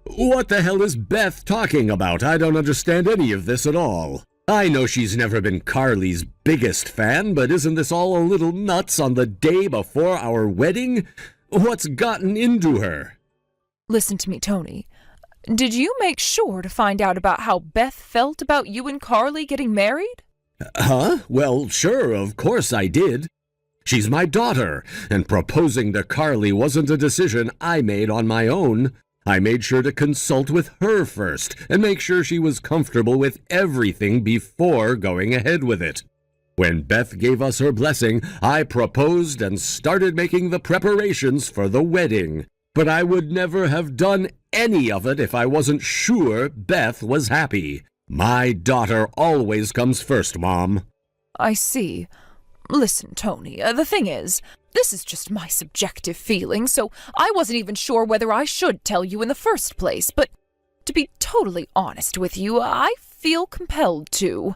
Speaker 2: What the hell is Beth talking about? I don't understand any of this at all. I know she's never been Carly's biggest fan, but isn't this all a little nuts on the day before our wedding? What's gotten into her?
Speaker 1: Listen to me, Tony. Did you make sure to find out about how Beth felt about you and Carly getting married?
Speaker 2: Huh? Well, sure, of course I did. She's my daughter, and proposing to Carly wasn't a decision I made on my own. I made sure to consult with her first and make sure she was comfortable with everything before going ahead with it. When Beth gave us her blessing, I proposed and started making the preparations for the wedding. But I would never have done any of it if I wasn't sure Beth was happy. My daughter always comes first, Mom.
Speaker 1: I see. Listen, Tony, the thing is, this is just my subjective feeling, so I wasn't even sure whether I should tell you in the first place, but to be totally honest with you, I feel compelled to.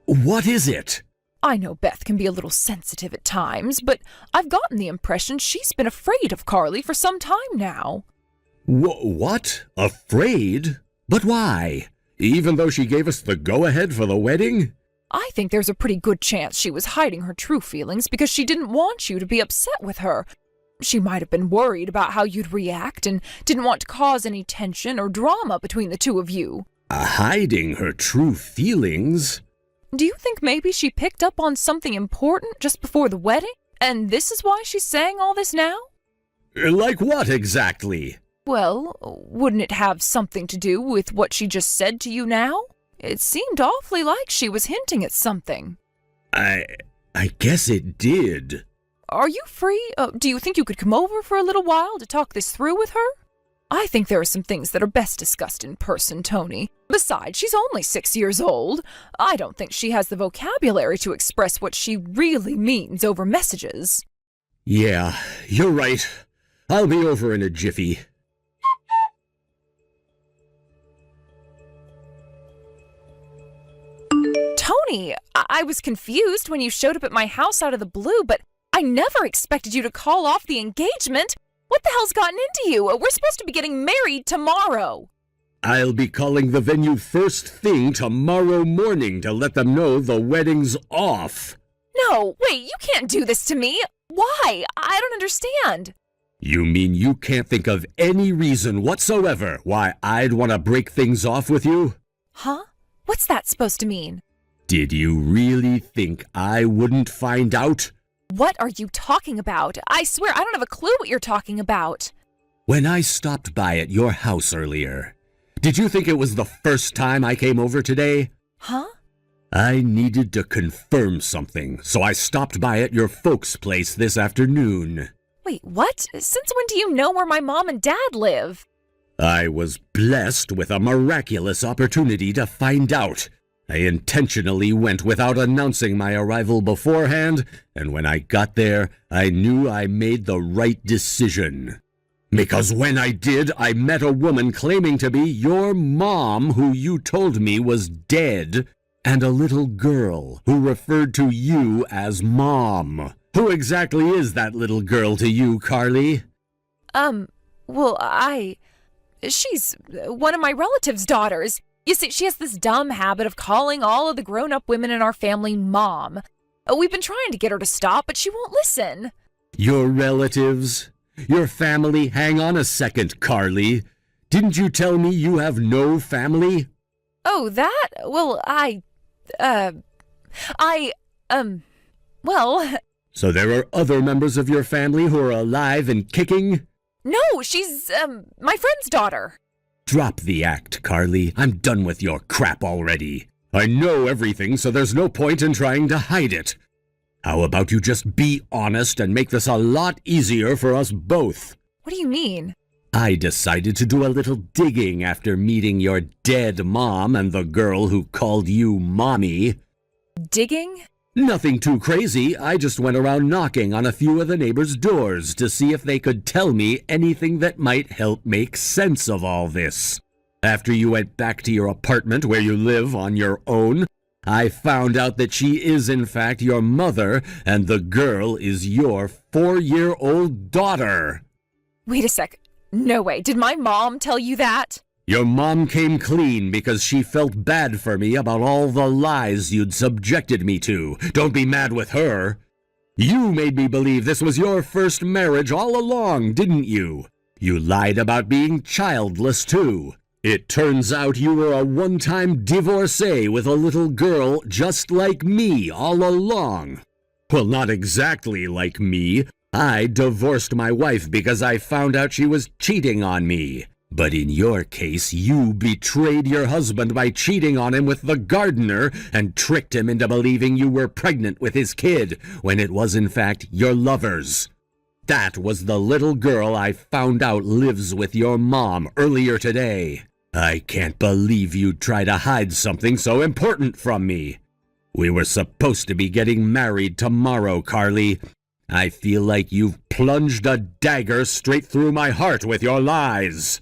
Speaker 2: What is it?
Speaker 1: I know Beth can be a little sensitive at times, but I've gotten the impression she's been afraid of Carly for some time now.
Speaker 2: What? Afraid? But why? Even though she gave us the go-ahead for the wedding?
Speaker 1: I think there's a pretty good chance she was hiding her true feelings because she didn't want you to be upset with her.
Speaker 3: She might have been worried about how you'd react and didn't want to cause any tension or drama between the two of you.
Speaker 2: Hiding her true feelings?
Speaker 3: Do you think maybe she picked up on something important just before the wedding? And this is why she's saying all this now?
Speaker 2: Like what exactly?
Speaker 3: Well, wouldn't it have something to do with what she just said to you now? It seemed awfully like she was hinting at something.
Speaker 2: I guess it did.
Speaker 3: Are you free? Do you think you could come over for a little while to talk this through with her? I think there are some things that are best discussed in person, Tony. Besides, she's only 6 years old. I don't think she has the vocabulary to express what she really means over messages.
Speaker 2: Yeah, you're right. I'll be over in a jiffy.
Speaker 3: Tony, I was confused when you showed up at my house out of the blue, but I never expected you to call off the engagement. What the hell's gotten into you? We're supposed to be getting married tomorrow.
Speaker 2: I'll be calling the venue first thing tomorrow morning to let them know the wedding's off.
Speaker 3: No, wait, you can't do this to me. Why? I don't understand.
Speaker 2: You mean you can't think of any reason whatsoever why I'd want to break things off with you?
Speaker 3: Huh? What's that supposed to mean?
Speaker 2: Did you really think I wouldn't find out?
Speaker 3: What are you talking about? I swear I don't have a clue what you're talking about.
Speaker 2: When I stopped by at your house earlier, did you think it was the first time I came over today?
Speaker 3: Huh?
Speaker 2: I needed to confirm something, so I stopped by at your folks' place this afternoon.
Speaker 3: Wait, what? Since when do you know where my mom and dad live?
Speaker 2: I was blessed with a miraculous opportunity to find out. I intentionally went without announcing my arrival beforehand, and when I got there, I knew I made the right decision. Because when I did, I met a woman claiming to be your mom who you told me was dead, and a little girl who referred to you as Mom. Who exactly is that little girl to you, Carly?
Speaker 3: She's one of my relatives' daughters. You see, she has this dumb habit of calling all of the grown-up women in our family Mom. We've been trying to get her to stop, but she won't listen.
Speaker 2: Your relatives? Your family? Hang on a second, Carly. Didn't you tell me you have no family?
Speaker 3: Oh, that? Well, well...
Speaker 2: So there are other members of your family who are alive and kicking?
Speaker 3: No, she's, my friend's daughter.
Speaker 2: Drop the act, Carly. I'm done with your crap already. I know everything, so there's no point in trying to hide it. How about you just be honest and make this a lot easier for us both?
Speaker 3: What do you mean?
Speaker 2: I decided to do a little digging after meeting your dead mom and the girl who called you Mommy.
Speaker 3: Digging?
Speaker 2: Nothing too crazy. I just went around knocking on a few of the neighbors' doors to see if they could tell me anything that might help make sense of all this. After you went back to your apartment where you live on your own, I found out that she is in fact your mother and the girl is your 4-year-old daughter.
Speaker 3: Wait a sec. No way. Did my mom tell you that?
Speaker 2: Your mom came clean because she felt bad for me about all the lies you'd subjected me to. Don't be mad with her. You made me believe this was your first marriage all along, didn't you? You lied about being childless, too. It turns out you were a one-time divorcee with a little girl just like me all along. Well, not exactly like me. I divorced my wife because I found out she was cheating on me. But in your case, you betrayed your husband by cheating on him with the gardener and tricked him into believing you were pregnant with his kid when it was in fact your lover's. That was the little girl I found out lives with your mom earlier today. I can't believe you'd try to hide something so important from me. We were supposed to be getting married tomorrow, Carly. I feel like you've plunged a dagger straight through my heart with your lies.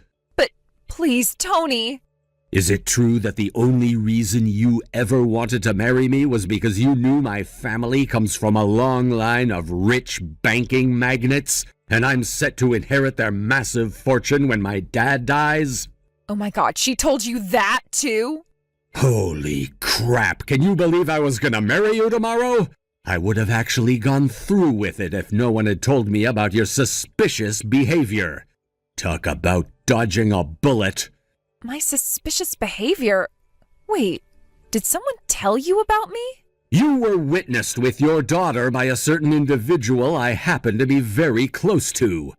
Speaker 3: Please, Tony.
Speaker 2: Is it true that the only reason you ever wanted to marry me was because you knew my family comes from a long line of rich banking magnates, and I'm set to inherit their massive fortune when my dad dies?
Speaker 3: Oh my God, she told you that too?
Speaker 2: Holy crap, can you believe I was gonna marry you tomorrow? I would have actually gone through with it if no one had told me about your suspicious behavior. Talk about dodging a bullet.
Speaker 3: My suspicious behavior? Wait, did someone tell you about me?
Speaker 2: You were witnessed with your daughter by a certain individual I happen to be very close to.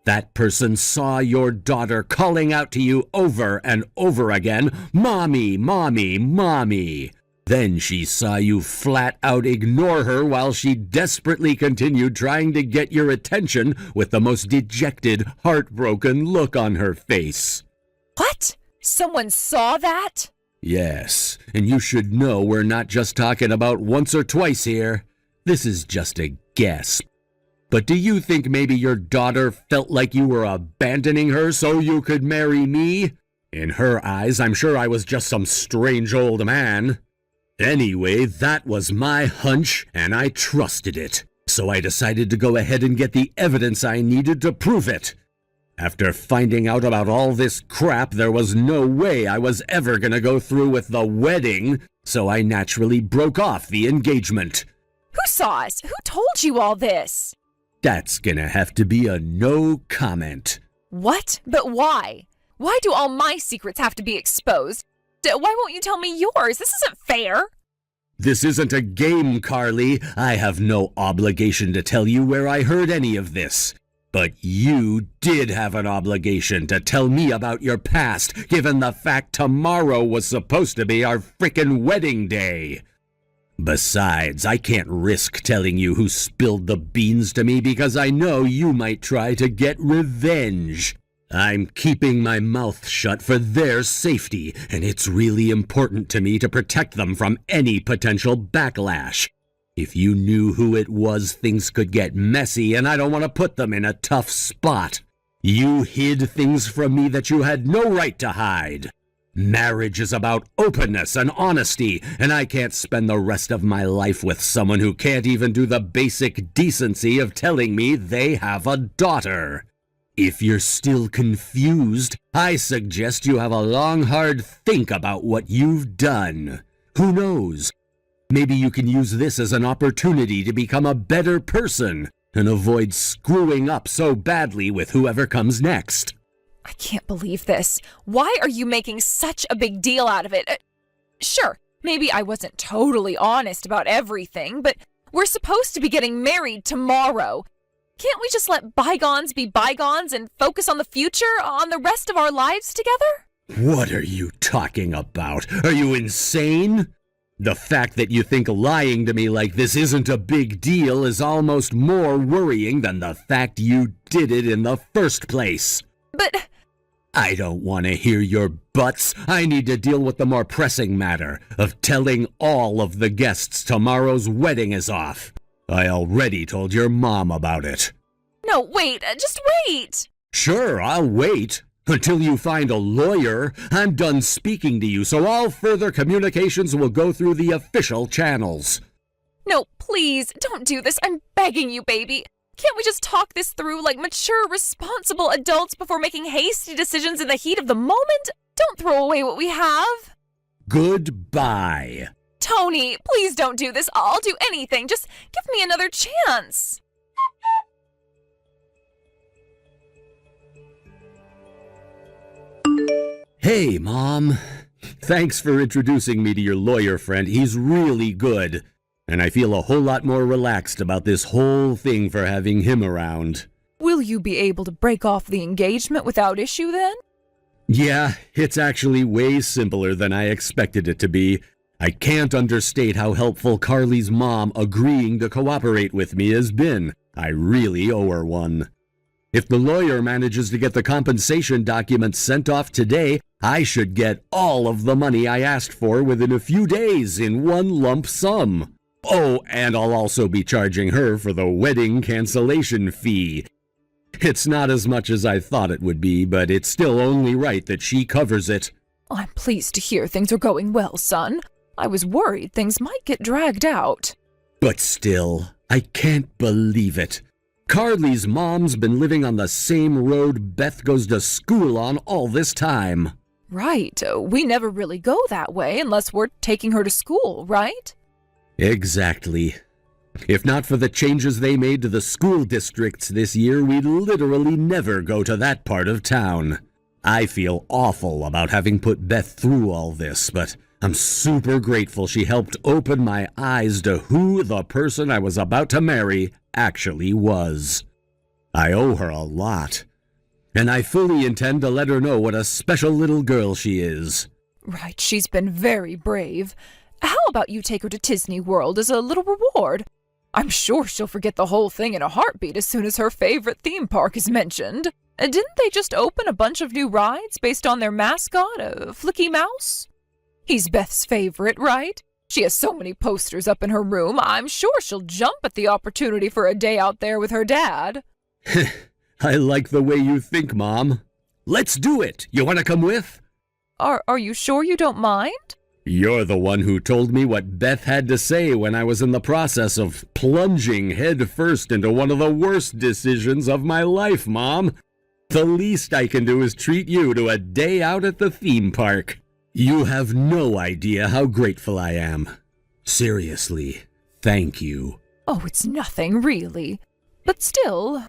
Speaker 2: That person saw your daughter calling out to you over and over again, "Mommy, Mommy, Mommy." Then she saw you flat out ignore her while she desperately continued trying to get your attention with the most dejected, heartbroken look on her face.
Speaker 3: What? Someone saw that?
Speaker 2: Yes, and you should know we're not just talking about once or twice here. This is just a guess. But do you think maybe your daughter felt like you were abandoning her so you could marry me? In her eyes, I'm sure I was just some strange old man. Anyway, that was my hunch, and I trusted it. So I decided to go ahead and get the evidence I needed to prove it. After finding out about all this crap, there was no way I was ever gonna go through with the wedding, so I naturally broke off the engagement.
Speaker 3: Who saw us? Who told you all this?
Speaker 2: That's gonna have to be a no comment.
Speaker 3: What? But why? Why do all my secrets have to be exposed? Why won't you tell me yours? This isn't fair.
Speaker 2: This isn't a game, Carly. I have no obligation to tell you where I heard any of this. But you did have an obligation to tell me about your past, given the fact tomorrow was supposed to be our frickin' wedding day. Besides, I can't risk telling you who spilled the beans to me because I know you might try to get revenge. I'm keeping my mouth shut for their safety, and it's really important to me to protect them from any potential backlash. If you knew who it was, things could get messy, and I don't want to put them in a tough spot. You hid things from me that you had no right to hide. Marriage is about openness and honesty, and I can't spend the rest of my life with someone who can't even do the basic decency of telling me they have a daughter. If you're still confused, I suggest you have a long, hard think about what you've done. Who knows? Maybe you can use this as an opportunity to become a better person and avoid screwing up so badly with whoever comes next.
Speaker 3: I can't believe this. Why are you making such a big deal out of it? Sure, maybe I wasn't totally honest about everything, but we're supposed to be getting married tomorrow. Can't we just let bygones be bygones and focus on the future, on the rest of our lives together?
Speaker 2: What are you talking about? Are you insane? The fact that you think lying to me like this isn't a big deal is almost more worrying than the fact you did it in the first place.
Speaker 3: But
Speaker 2: I don't want to hear your buts. I need to deal with the more pressing matter of telling all of the guests tomorrow's wedding is off. I already told your mom about it.
Speaker 3: no, wait, just wait.
Speaker 2: Sure, I'll wait. Until you find a lawyer, I'm done speaking to you, so all further communications will go through the official channels.
Speaker 3: No, please, don't do this. I'm begging you, baby. Can't we just talk this through like mature, responsible adults before making hasty decisions in the heat of the moment? Don't throw away what we have.
Speaker 2: Goodbye.
Speaker 3: Tony, please don't do this. I'll do anything. Just give me another chance.
Speaker 2: Hey, Mom. Thanks for introducing me to your lawyer friend. He's really good. And I feel a whole lot more relaxed about this whole thing for having him around.
Speaker 3: Will you be able to break off the engagement without issue then?
Speaker 2: Yeah, it's actually way simpler than I expected it to be. I can't understate how helpful Carly's mom agreeing to cooperate with me has been. I really owe her one. If the lawyer manages to get the compensation documents sent off today, I should get all of the money I asked for within a few days in one lump sum. Oh, and I'll also be charging her for the wedding cancellation fee. It's not as much as I thought it would be, but it's still only right that she covers it.
Speaker 3: I'm pleased to hear things are going well, son. I was worried things might get dragged out.
Speaker 2: But still, I can't believe it. Carly's mom's been living on the same road Beth goes to school on all this time.
Speaker 3: Right. We never really go that way unless we're taking her to school, right?
Speaker 2: Exactly. If not for the changes they made to the school districts this year, we'd literally never go to that part of town. I feel awful about having put Beth through all this, but I'm super grateful she helped open my eyes to who the person I was about to marry actually was. I owe her a lot, and I fully intend to let her know what a special little girl she is.
Speaker 3: Right, she's been very brave. How about you take her to Disney World as a little reward? I'm sure she'll forget the whole thing in a heartbeat as soon as her favorite theme park is mentioned. Didn't they just open a bunch of new rides based on their mascot, a Flicky Mouse? He's Beth's favorite, right? She has so many posters up in her room, I'm sure she'll jump at the opportunity for a day out there with her dad.
Speaker 2: I like the way you think, Mom. Let's do it! You want to come with?
Speaker 3: Are you sure you don't mind?
Speaker 2: You're the one who told me what Beth had to say when I was in the process of plunging head first into one of the worst decisions of my life, Mom. The least I can do is treat you to a day out at the theme park. You have no idea how grateful I am. Seriously, thank you.
Speaker 3: Oh, it's nothing, really. But still,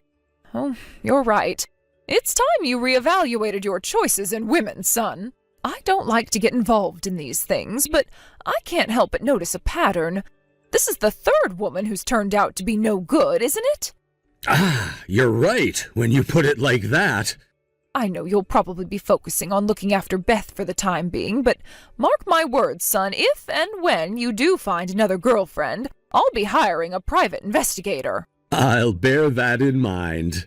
Speaker 3: you're right. It's time you reevaluated your choices in women, son. I don't like to get involved in these things, but I can't help but notice a pattern. This is the third woman who's turned out to be no good, isn't it?
Speaker 2: Ah, you're right, when you put it like that.
Speaker 3: I know you'll probably be focusing on looking after Beth for the time being, but mark my words, son, if and when you do find another girlfriend, I'll be hiring a private investigator.
Speaker 2: I'll bear that in mind.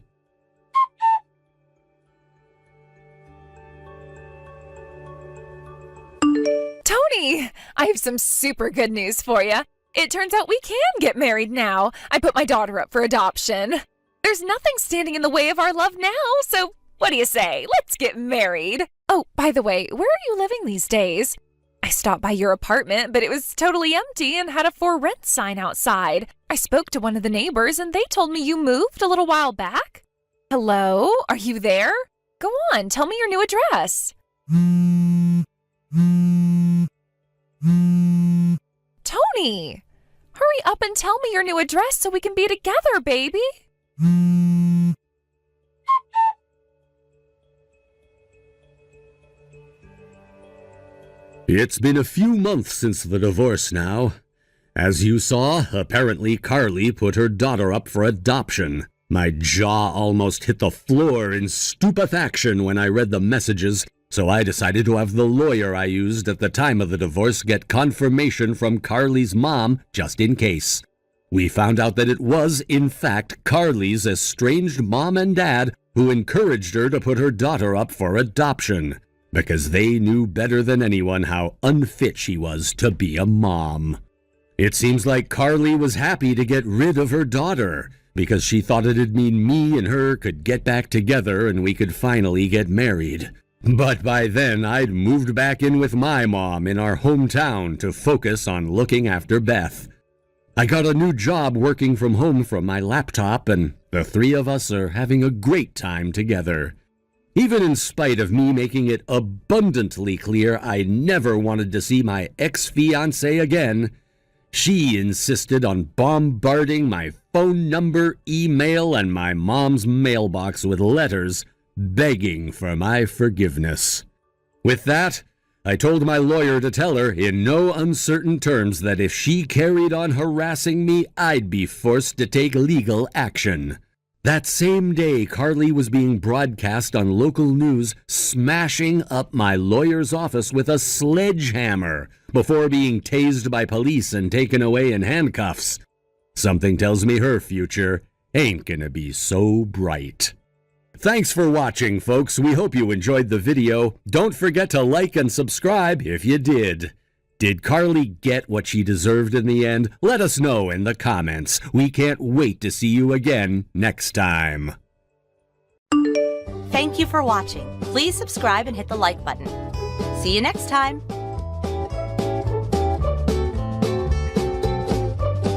Speaker 1: Tony, I have some super good news for you. It turns out we can get married now. I put my daughter up for adoption. There's nothing standing in the way of our love now, so what do you say? Let's get married. Oh, by the way, where are you living these days? I stopped by your apartment, but it was totally empty and had a for rent sign outside. I spoke to one of the neighbors and they told me you moved a little while back. Hello? Are you there? Go on, tell me your new address. Tony, hurry up and tell me your new address so we can be together, baby.
Speaker 2: It's been a few months since the divorce now. As you saw, apparently Carly put her daughter up for adoption. My jaw almost hit the floor in stupefaction when I read the messages, so I decided to have the lawyer I used at the time of the divorce get confirmation from Carly's mom, just in case. We found out that it was, in fact, Carly's estranged mom and dad who encouraged her to put her daughter up for adoption, because they knew better than anyone how unfit she was to be a mom. It seems like Carly was happy to get rid of her daughter, because she thought it'd mean me and her could get back together and we could finally get married. But by then, I'd moved back in with my mom in our hometown to focus on looking after Beth. I got a new job working from home from my laptop, and the three of us are having a great time together. Even in spite of me making it abundantly clear I never wanted to see my ex-fiancé again, she insisted on bombarding my phone number, email, and my mom's mailbox with letters begging for my forgiveness. With that, I told my lawyer to tell her in no uncertain terms that if she carried on harassing me, I'd be forced to take legal action. That same day, Carly was being broadcast on local news, smashing up my lawyer's office with a sledgehammer before being tased by police and taken away in handcuffs. Something tells me her future ain't gonna be so bright. Thanks for watching, folks. We hope you enjoyed the video. Don't forget to like and subscribe if you did. Did Carly get what she deserved in the end? Let us know in the comments. We can't wait to see you again next time.
Speaker 4: Thank you for watching. Please subscribe and hit the like button. See you next time.